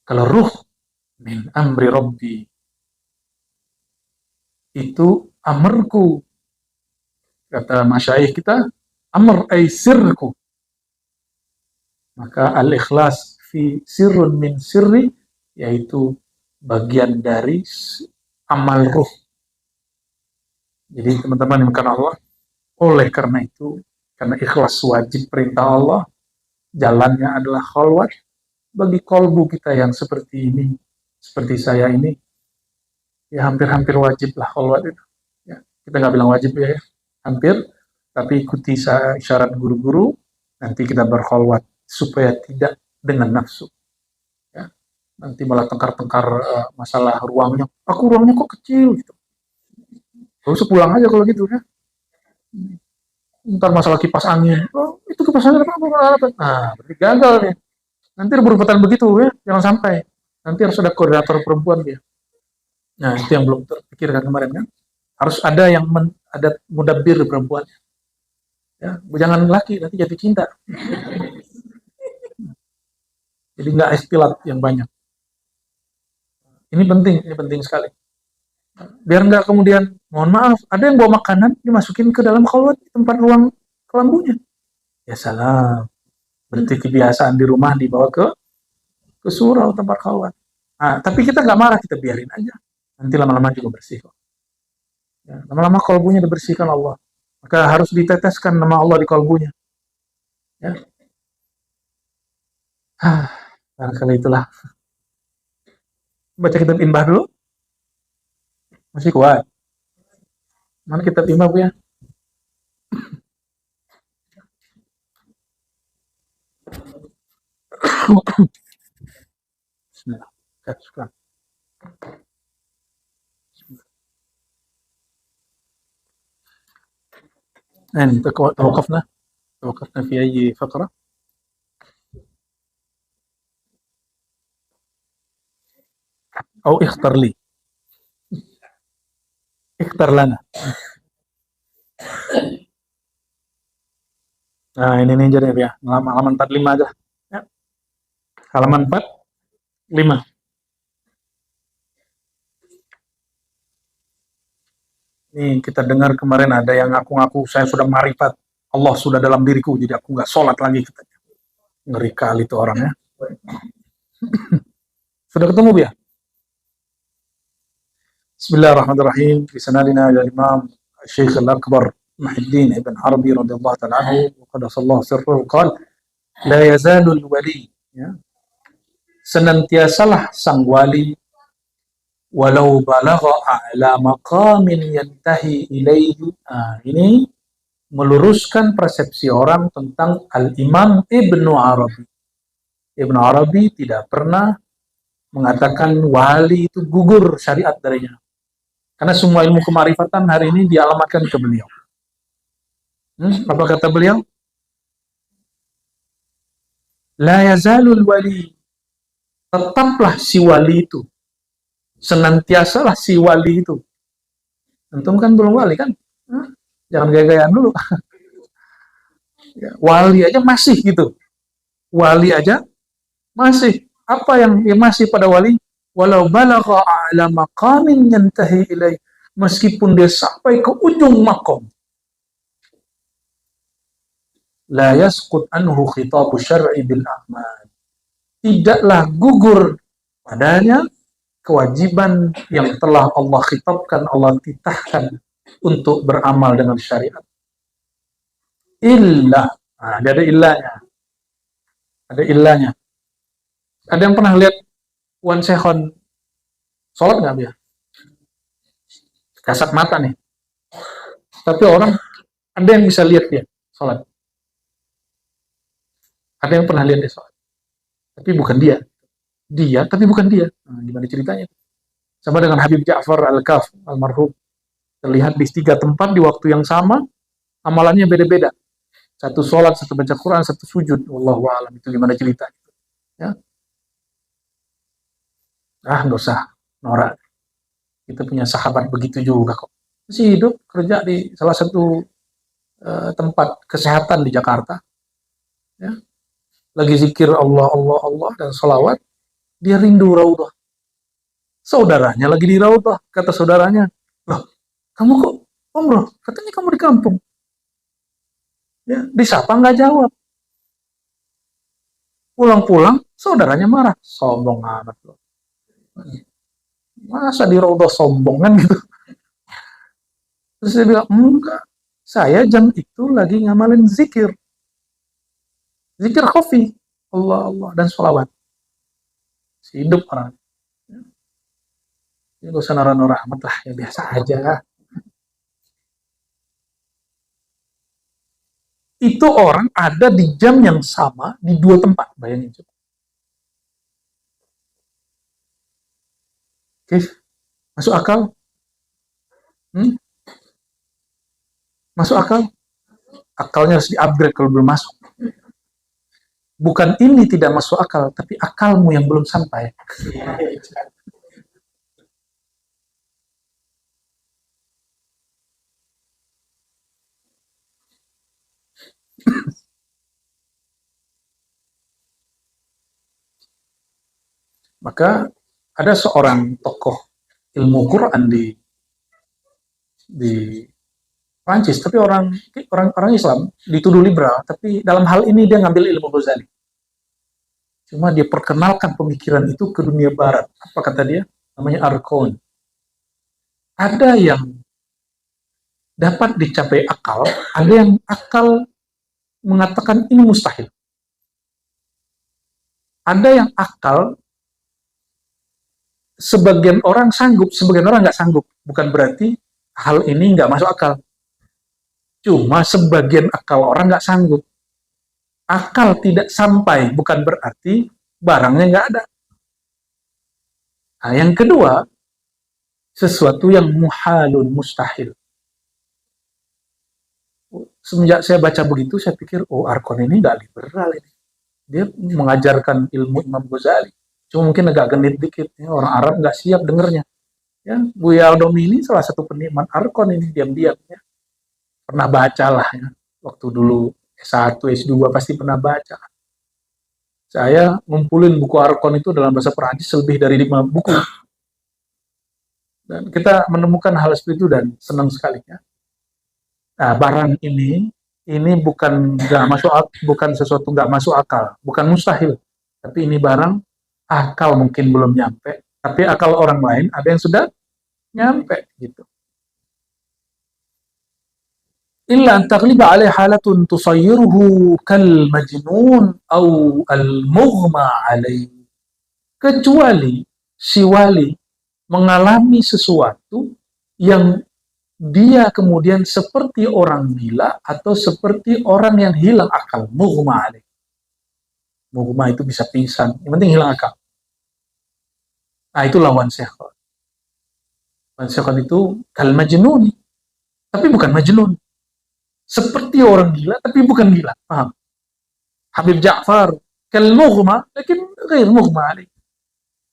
Kalau ruh, min amri rabbi, itu amarku. Kata masyaikh kita, amr ay sirku. Maka al-ikhlas fi sirrun min sirri, yaitu bagian dari amal ruh. Jadi teman-teman yang karena Allah, oleh karena itu, karena ikhlas wajib perintah Allah, jalannya adalah khalwat. Bagi kolbu kita yang seperti ini, seperti saya ini, ya hampir-hampir wajib lah khalwat itu. Ya, kita nggak bilang wajib ya, hampir, tapi ikuti syarat guru-guru, nanti kita berkhalwat supaya tidak dengan nafsu. Ya, nanti malah tengkar-tengkar masalah ruangnya. Aku ruangnya kok kecil gitu. Terus pulang aja kalau gitu ya. Ntar masalah kipas angin, oh itu kipas angin apa? Nah, berarti gagal nih. Nanti berurutan begitu ya, jangan sampai. Nanti harus ada koordinator perempuan dia. Nah, itu yang belum terpikirkan kemarin kan. Harus ada yang ada mudabbir perempuan. Ya, jangan laki, nanti jatuh cinta. Jadi nggak istilah yang banyak. Ini penting sekali. Biar nggak kemudian, mohon maaf, ada yang bawa makanan dimasukin ke dalam khalwat tempat ruang kelambunya. Ya salah. Berarti kebiasaan di rumah dibawa ke surau tempat khalwat. Nah, tapi kita nggak marah, kita biarin aja. Nanti lama-lama juga bersih kok. Ya, lama-lama kalbunya dibersihkan Allah. Maka harus diteteskan nama Allah di kalbunya. Ya. Barangkali itulah. Baca kitab Inbah dulu. Masih kuat. Mana kitab Inbah Bu ya? Bismillah. Sekarang. Ini tawakufna. توقفنا في أي فقرة؟ أو اختر لي، اختر لنا. Nah, ini aja deh ya, halaman 45 aja. Ya, halaman 45. Nih kita dengar kemarin ada yang ngaku-ngaku saya sudah marifat, Allah sudah dalam diriku, jadi aku nggak sholat lagi katanya. Ngeri kali tuh orangnya. Sudah ketemu ya? Bismillahirrahmanirrahim. Bisanadina ya Imam Syekh Al-Akbar Muhyiddin Ibn Arabi radhiyallahu ta'ala anhu wa qadasallahu sirruhu qala la yazalul wali, ya, senantiasalah sang wali walau balagha a'la maqamin yantahi ilaihi. Nah, ini meluruskan persepsi orang tentang Al-Imam Ibnu Arabi. Ibnu Arabi tidak pernah mengatakan wali itu gugur syariat darinya. Karena semua ilmu kemarifatan hari ini dialamatkan ke beliau. Apa kata beliau? La yazalul wali. Tetaplah si wali itu. Senantiasalah si wali itu. Antum kan belum wali kan? Jangan gaya-gayaan dulu. Wali aja masih gitu. Wali aja masih. Apa yang masih pada wali? Walau balagha a'la maqamin yantahi ilaih. Meskipun dia sampai ke ujung makom. La yasqut anhu khitabu syar'i bil a'mal. Tidaklah gugur padanya kewajiban yang telah Allah khitabkan, Allah titahkan untuk beramal dengan syariat. Illa, nah, ada illanya. Ada illanya. Ada yang pernah lihat Wan Sehon sholat nggak dia? Kasat mata nih. Tapi orang, ada yang bisa lihat dia sholat. Ada yang pernah lihat dia sholat. Tapi bukan dia. Dia, tapi bukan dia. Nah, gimana ceritanya? Sama dengan Habib Ja'far Al-Kaf, almarhum. Terlihat di 3 tempat di waktu yang sama, amalannya beda-beda. Satu sholat, satu baca Quran, satu sujud. Wallahu a'lam. Itu gimana ceritanya? Ya. Nggak usah norak. Kita punya sahabat begitu juga kok. Masih hidup, kerja di salah satu tempat kesehatan di Jakarta. Ya. Lagi zikir Allah, Allah, Allah, dan sholawat. Dia rindu Raudhah. Saudaranya lagi di Raudhah. Kata saudaranya, loh, kamu kok umroh? Katanya kamu di kampung. Ya, disapa nggak jawab. Pulang-pulang, saudaranya marah. Sombong amat loh. Masa di Raudhah sombong kan gitu. Terus dia bilang, enggak. Saya jam itu lagi ngamalin zikir. Zikir khafi. Allah, Allah, dan sholawat. Hidup orang. Ya, gak usah norak-norak amat lah. Ya biasa aja. Itu orang ada di jam yang sama di 2 tempat. Bayangin coba. Oke, masuk akal? Masuk akal? Akalnya harus di-upgrade kalau belum masuk. Bukan ini tidak masuk akal, tapi akalmu yang belum sampai. Maka ada seorang tokoh ilmu Quran di Prancis, tapi orang Islam, dituduh liberal, tapi dalam hal ini dia ngambil ilmu Ghazali. Cuma dia perkenalkan pemikiran itu ke dunia barat. Apa kata dia? Namanya Arkon. Ada yang dapat dicapai akal, ada yang akal mengatakan ini mustahil. Ada yang akal sebagian orang sanggup, sebagian orang nggak sanggup. Bukan berarti hal ini nggak masuk akal. Cuma sebagian akal orang nggak sanggup. Akal tidak sampai bukan berarti barangnya nggak ada. Nah, yang kedua, sesuatu yang muhalun, mustahil. semenjak saya baca begitu, saya pikir, oh Arkon ini nggak liberal ini. Dia mengajarkan ilmu Imam Ghazali. Cuma mungkin agak genit dikit. Ya. Orang Arab nggak siap dengernya. Ya, Buya Aldomi ini salah satu penikmat Arkon ini diam-diam. Ya. Pernah baca lah. Ya. Waktu dulu S1, S2 pasti pernah baca. Saya ngumpulin buku Arkon itu dalam bahasa Perancis lebih dari 5 buku. Dan kita menemukan hal seperti itu dan senang sekali. Ya. Nah, barang ini bukan nggak masuk, bukan sesuatu nggak masuk akal, bukan mustahil. Tapi ini barang akal mungkin belum nyampe, tapi akal orang lain ada yang sudah nyampe gitu. Illa an taghliba alaihi halatun tusayyiruhu kal majnun au al mughma alaihi. Kecuali si wali mengalami sesuatu yang dia kemudian seperti orang gila atau seperti orang yang hilang akal. Mughma alaih. Mughma itu bisa pingsan, yang penting hilang akal. Nah, itu lawan sihron. Lawan sihron itu kal majnun, tapi bukan majnun. Seperti orang gila, tapi bukan gila. Paham? Habib Ja'far, kal mughma, lakin ghair mughma alaih.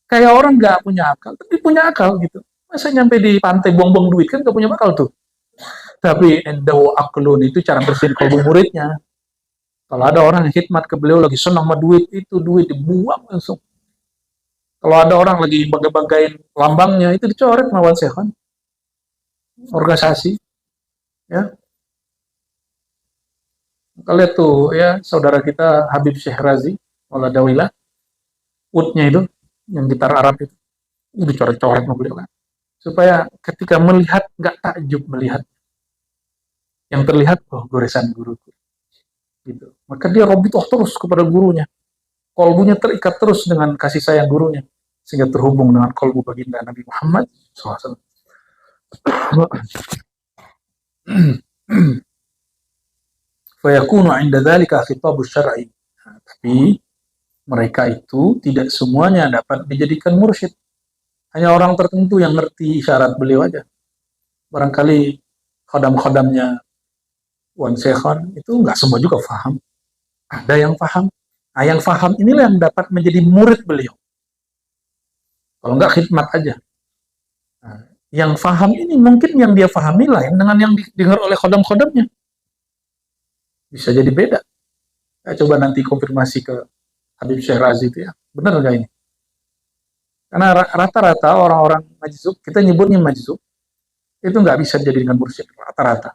Kayak orang nggak punya akal, tapi punya akal gitu. Masa nyampe di pantai buang-buang duit kan nggak punya akal tuh. Tapi endahu aklun itu cara bersihin kalbu muridnya. Kalau ada orang yang khidmat ke beliau lagi senang sama duit, itu duit dibuang langsung. Kalau ada orang lagi bagai-bagain lambangnya, itu dicoret sama Sekhon. Organisasi. Ya. Kita lihat tuh ya saudara kita Habib Syekh Razi, Maula Dawilah, utnya itu, yang gitar Arab itu dicoret-coret sama beliau kan. Supaya ketika melihat, nggak takjub melihat. Yang terlihat, oh goresan guruku. Gitu. Maka dia robitoh terus kepada gurunya. Kolbunya terikat terus dengan kasih sayang gurunya. Sehingga terhubung dengan kolbu baginda Nabi Muhammad SAW. Fayakunu inda dhalika khitabu syar'i. Tapi mereka itu tidak semuanya dapat dijadikan mursyid. Hanya orang tertentu yang ngerti isyarat beliau aja. Barangkali khodam-khodamnya Wan Sekhon itu nggak semua juga paham. Ada yang paham. Nah, yang paham inilah yang dapat menjadi murid beliau. Kalau nggak khidmat aja. Nah, yang paham ini mungkin yang dia pahami lain dengan yang didengar oleh khodam-khodamnya. Bisa jadi beda. Saya coba nanti konfirmasi ke Habib Syekh Razi itu ya. Benar nggak ini? Karena rata-rata orang-orang majzub, kita nyebutnya majzub, itu nggak bisa dijadikan mursyid. Rata-rata.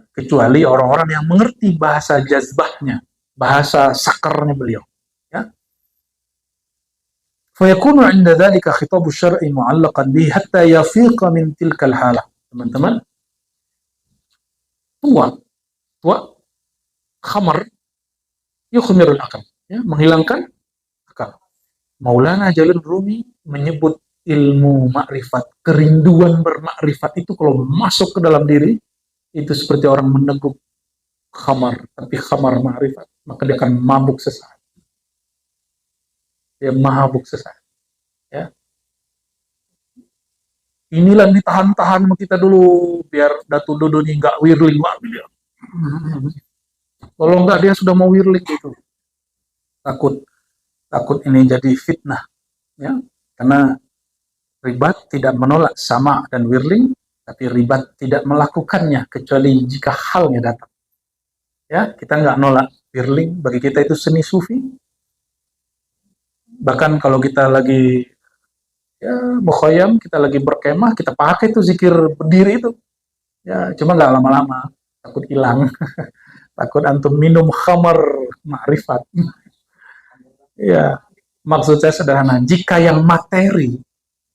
Kecuali orang-orang yang mengerti bahasa jazbahnya, bahasa sakarnya beliau. Ya. Fayakunu 'inda dzalika khitabu syar'i mu'allaqan bihi hatta yafiqa min tilkal halah. Teman-teman, tua khamar yukhmirul akal, ya, menghilangkan akal. Maulana Jalil Rumi menyebut ilmu makrifat, kerinduan bermakrifat itu kalau masuk ke dalam diri, itu seperti orang meneguk khamar, tapi khamar ma'rifat, maka dia akan mabuk sesaat. Dia mabuk sesaat. Ya. Inilah ditahan-tahan sama kita dulu, biar Datu Dodo ini nggak wirling lagi dia. Kalau nggak dia sudah mau wirling gitu. Takut ini jadi fitnah. Ya. Karena ribat tidak menolak sama dan wirling, tapi ribat tidak melakukannya kecuali jika halnya datang. Ya, kita nggak nolak wirling, bagi kita itu seni sufi. Bahkan kalau kita lagi ya mukhayyam, kita lagi berkemah, kita pakai tuh zikir berdiri itu. Ya, cuma nggak lama-lama, takut hilang. Takut antum minum khamar ma'rifat. Ya, maksud saya sederhana, jika yang materi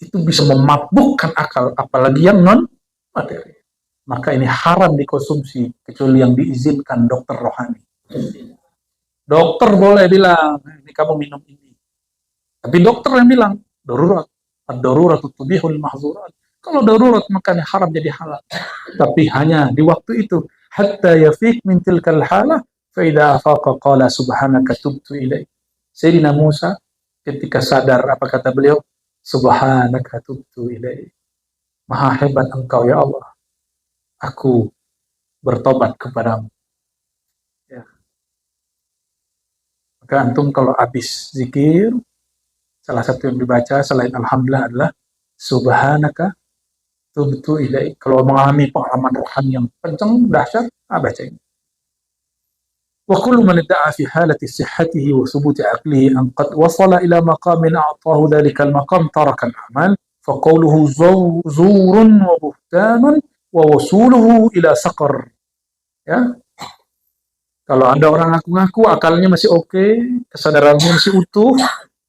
itu bisa memabukkan akal, apalagi yang non materi, maka ini haram dikonsumsi kecuali yang diizinkan dokter rohani. Dokter boleh bilang, ini kamu minum ini. Tapi dokter yang bilang, darurat. Ad-darurat tubihul mahzurat. Kalau darurat maka haram jadi halal. Tapi hanya di waktu itu, hatta yafiq min tilkal halah, fa idza afaqa qala subhanaka tubtu ilaik. Sayyidina Musa ketika sadar, apa kata beliau? Subhanaka tubtu ilaik. Maha hebat engkau ya Allah. Aku bertobat kepadamu. Ya. Maka antum kalau habis zikir, salah satu yang dibaca selain alhamdulillah adalah subhanaka tubtu ilaik. Kalau mengalami pengalaman rohani yang kencang, dahsyat, baca ini. وكل من ادعى في حالة صحته وثبوت عقله أن قد وصل إلى مقام أعطاه ذلك المقام ترك الأعمال فقوله زور وبهتان ووصوله إلى سقر. Ya, kalau ada orang ngaku-ngaku akalnya masih oke, kesadarannya masih utuh,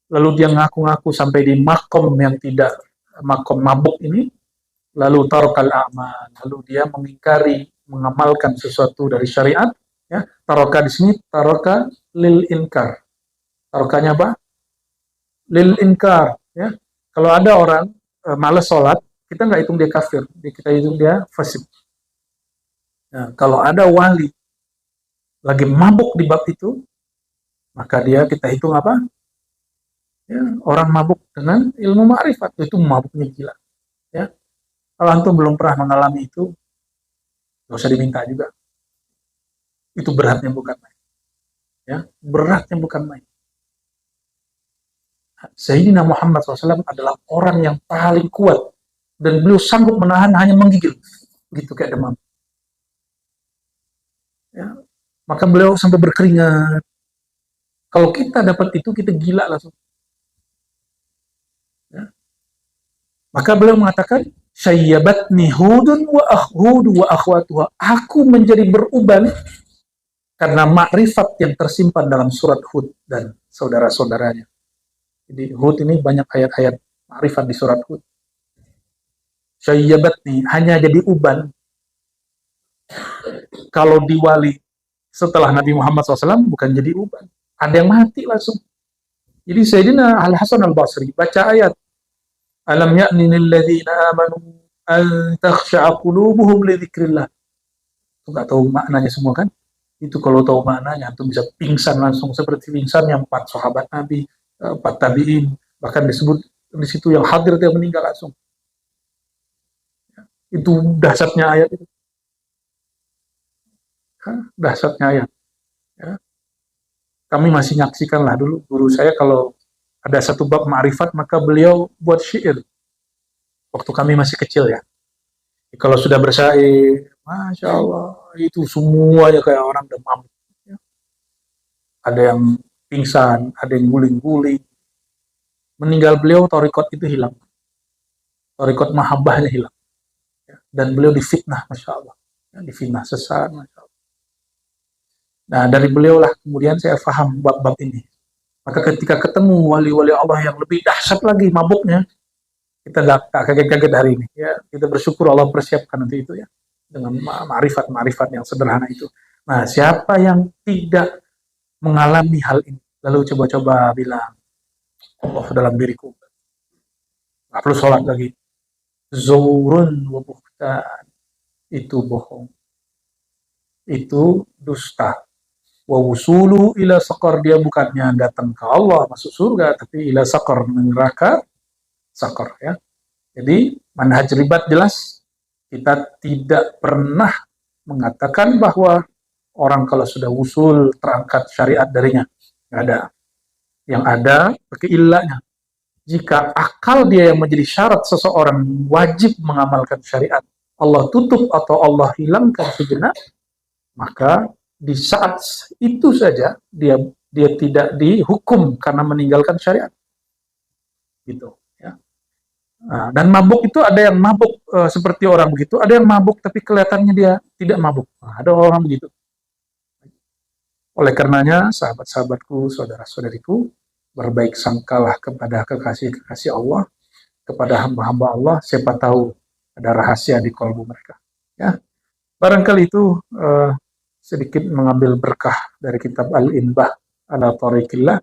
lalu dia ngaku-ngaku sampai di makom yang tidak makom mabuk ini, lalu tarkal amal, lalu dia mengingkari mengamalkan sesuatu dari syariat. Ya, taroka di sini taroka lil inkar. Tarokanya apa? Lil inkar. Ya, kalau ada orang malas sholat, kita nggak hitung dia kafir, kita hitung dia fasik. Nah, kalau ada wali lagi mabuk di bab itu, maka dia kita hitung apa? Ya, orang mabuk dengan ilmu ma'rifat, itu mabuknya gila. Ya, kalau antum belum pernah mengalami itu, nggak usah diminta juga. Itu beratnya bukan main. Ya, beratnya bukan main. Sayyidina Muhammad SAW adalah orang yang paling kuat dan beliau sanggup menahan hanya menggigil, gitu kayak demam. Ya, maka beliau sampai berkeringat. Kalau kita dapat itu, kita gila langsung. Ya. Maka beliau mengatakan, Syayyabatni hudun wa akhwatuha. Aku menjadi beruban karena makrifat yang tersimpan dalam surat Hud dan saudara-saudaranya. Jadi Hud ini banyak ayat-ayat makrifat di surat Hud. Syayyabatni, hanya jadi uban. Kalau di wali setelah Nabi Muhammad SAW bukan jadi uban. Ada yang mati langsung. Jadi Sayyidina Al-Hasan Al-Basri baca ayat. Alam ya'ni lilladzina amanu an takhsha'a qulubuhum li dzikrillah. Itu enggak tahu maknanya semua kan? Itu kalau tahu maknanya, antum bisa pingsan langsung seperti pingsannya 4 sahabat Nabi, 4 tabi'in, bahkan disebut di situ yang hadir dia meninggal langsung. Itu dahsyatnya ayat itu. Dahsyatnya ayat. Ya. Kami masih nyaksikan lah dulu guru saya kalau ada satu bab ma'rifat maka beliau buat syair. Waktu kami masih kecil ya. Kalau sudah bersyair, Masya Allah, itu semuanya kayak orang demam. Ya. Ada yang pingsan, ada yang guling-guling. Meninggal beliau, torikot itu hilang. Torikot mahabbahnya hilang. Ya. Dan beliau difitnah, Masya Allah. Ya, difitnah sesat, Masya Allah. Nah, dari beliau lah kemudian saya paham bab-bab ini. Maka ketika ketemu wali-wali Allah yang lebih dahsyat lagi mabuknya, kita tak kaget-kaget hari ini. Ya, kita bersyukur Allah persiapkan nanti itu ya. Dengan ma'rifat-ma'rifat yang sederhana itu. Nah, siapa yang tidak mengalami hal ini, lalu coba-coba bilang, Allah dalam diriku. Nggak perlu sholat lagi. Zawrun wa buhtan. Itu bohong. Itu dusta. Wa wusulu ila saqar, dia bukannya datang ke Allah masuk surga, tapi ila saqar, neraka saqar ya. Jadi manhaj ribat jelas, kita tidak pernah mengatakan bahwa orang kalau sudah usul terangkat syariat darinya. Nggak ada. Yang ada pakai illahnya. Jika akal dia yang menjadi syarat seseorang wajib mengamalkan syariat, Allah tutup atau Allah hilangkan sejenak, maka di saat itu saja dia tidak dihukum karena meninggalkan syariat. Gitu. Nah, dan mabuk itu ada yang mabuk seperti orang begitu, ada yang mabuk tapi kelihatannya dia tidak mabuk. Nah, ada orang begitu. Oleh karenanya, sahabat-sahabatku, saudara-saudariku, berbaik sangkalah kepada kekasih-kekasih Allah, kepada hamba-hamba Allah, siapa tahu ada rahasia di kalbu mereka. Ya, barangkali itu sedikit mengambil berkah dari kitab Al-Inbah ala Tariqillah,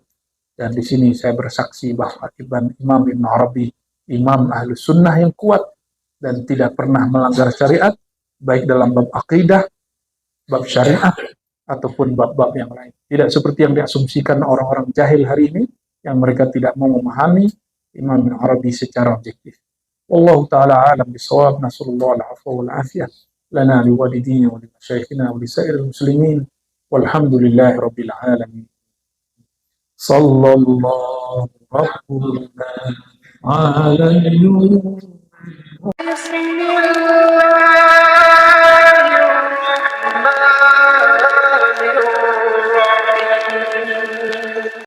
dan di sini saya bersaksi bahwa Imam Ibn Arabi imam Ahlus Sunnah yang kuat dan tidak pernah melanggar syariat, baik dalam bab akidah, bab syariat, ataupun bab-bab yang lain. Tidak seperti yang diasumsikan orang-orang jahil hari ini, yang mereka tidak mau memahami Imam Ibn Arabi secara objektif. Wallahu ta'ala alam bisawab, nasallallahu al-afwa wal afiyah. lana liwalidina wa limasyayikhina wa lisairil muslimin walhamdulillahi rabbil alamin. Sallallahu rabbuna ala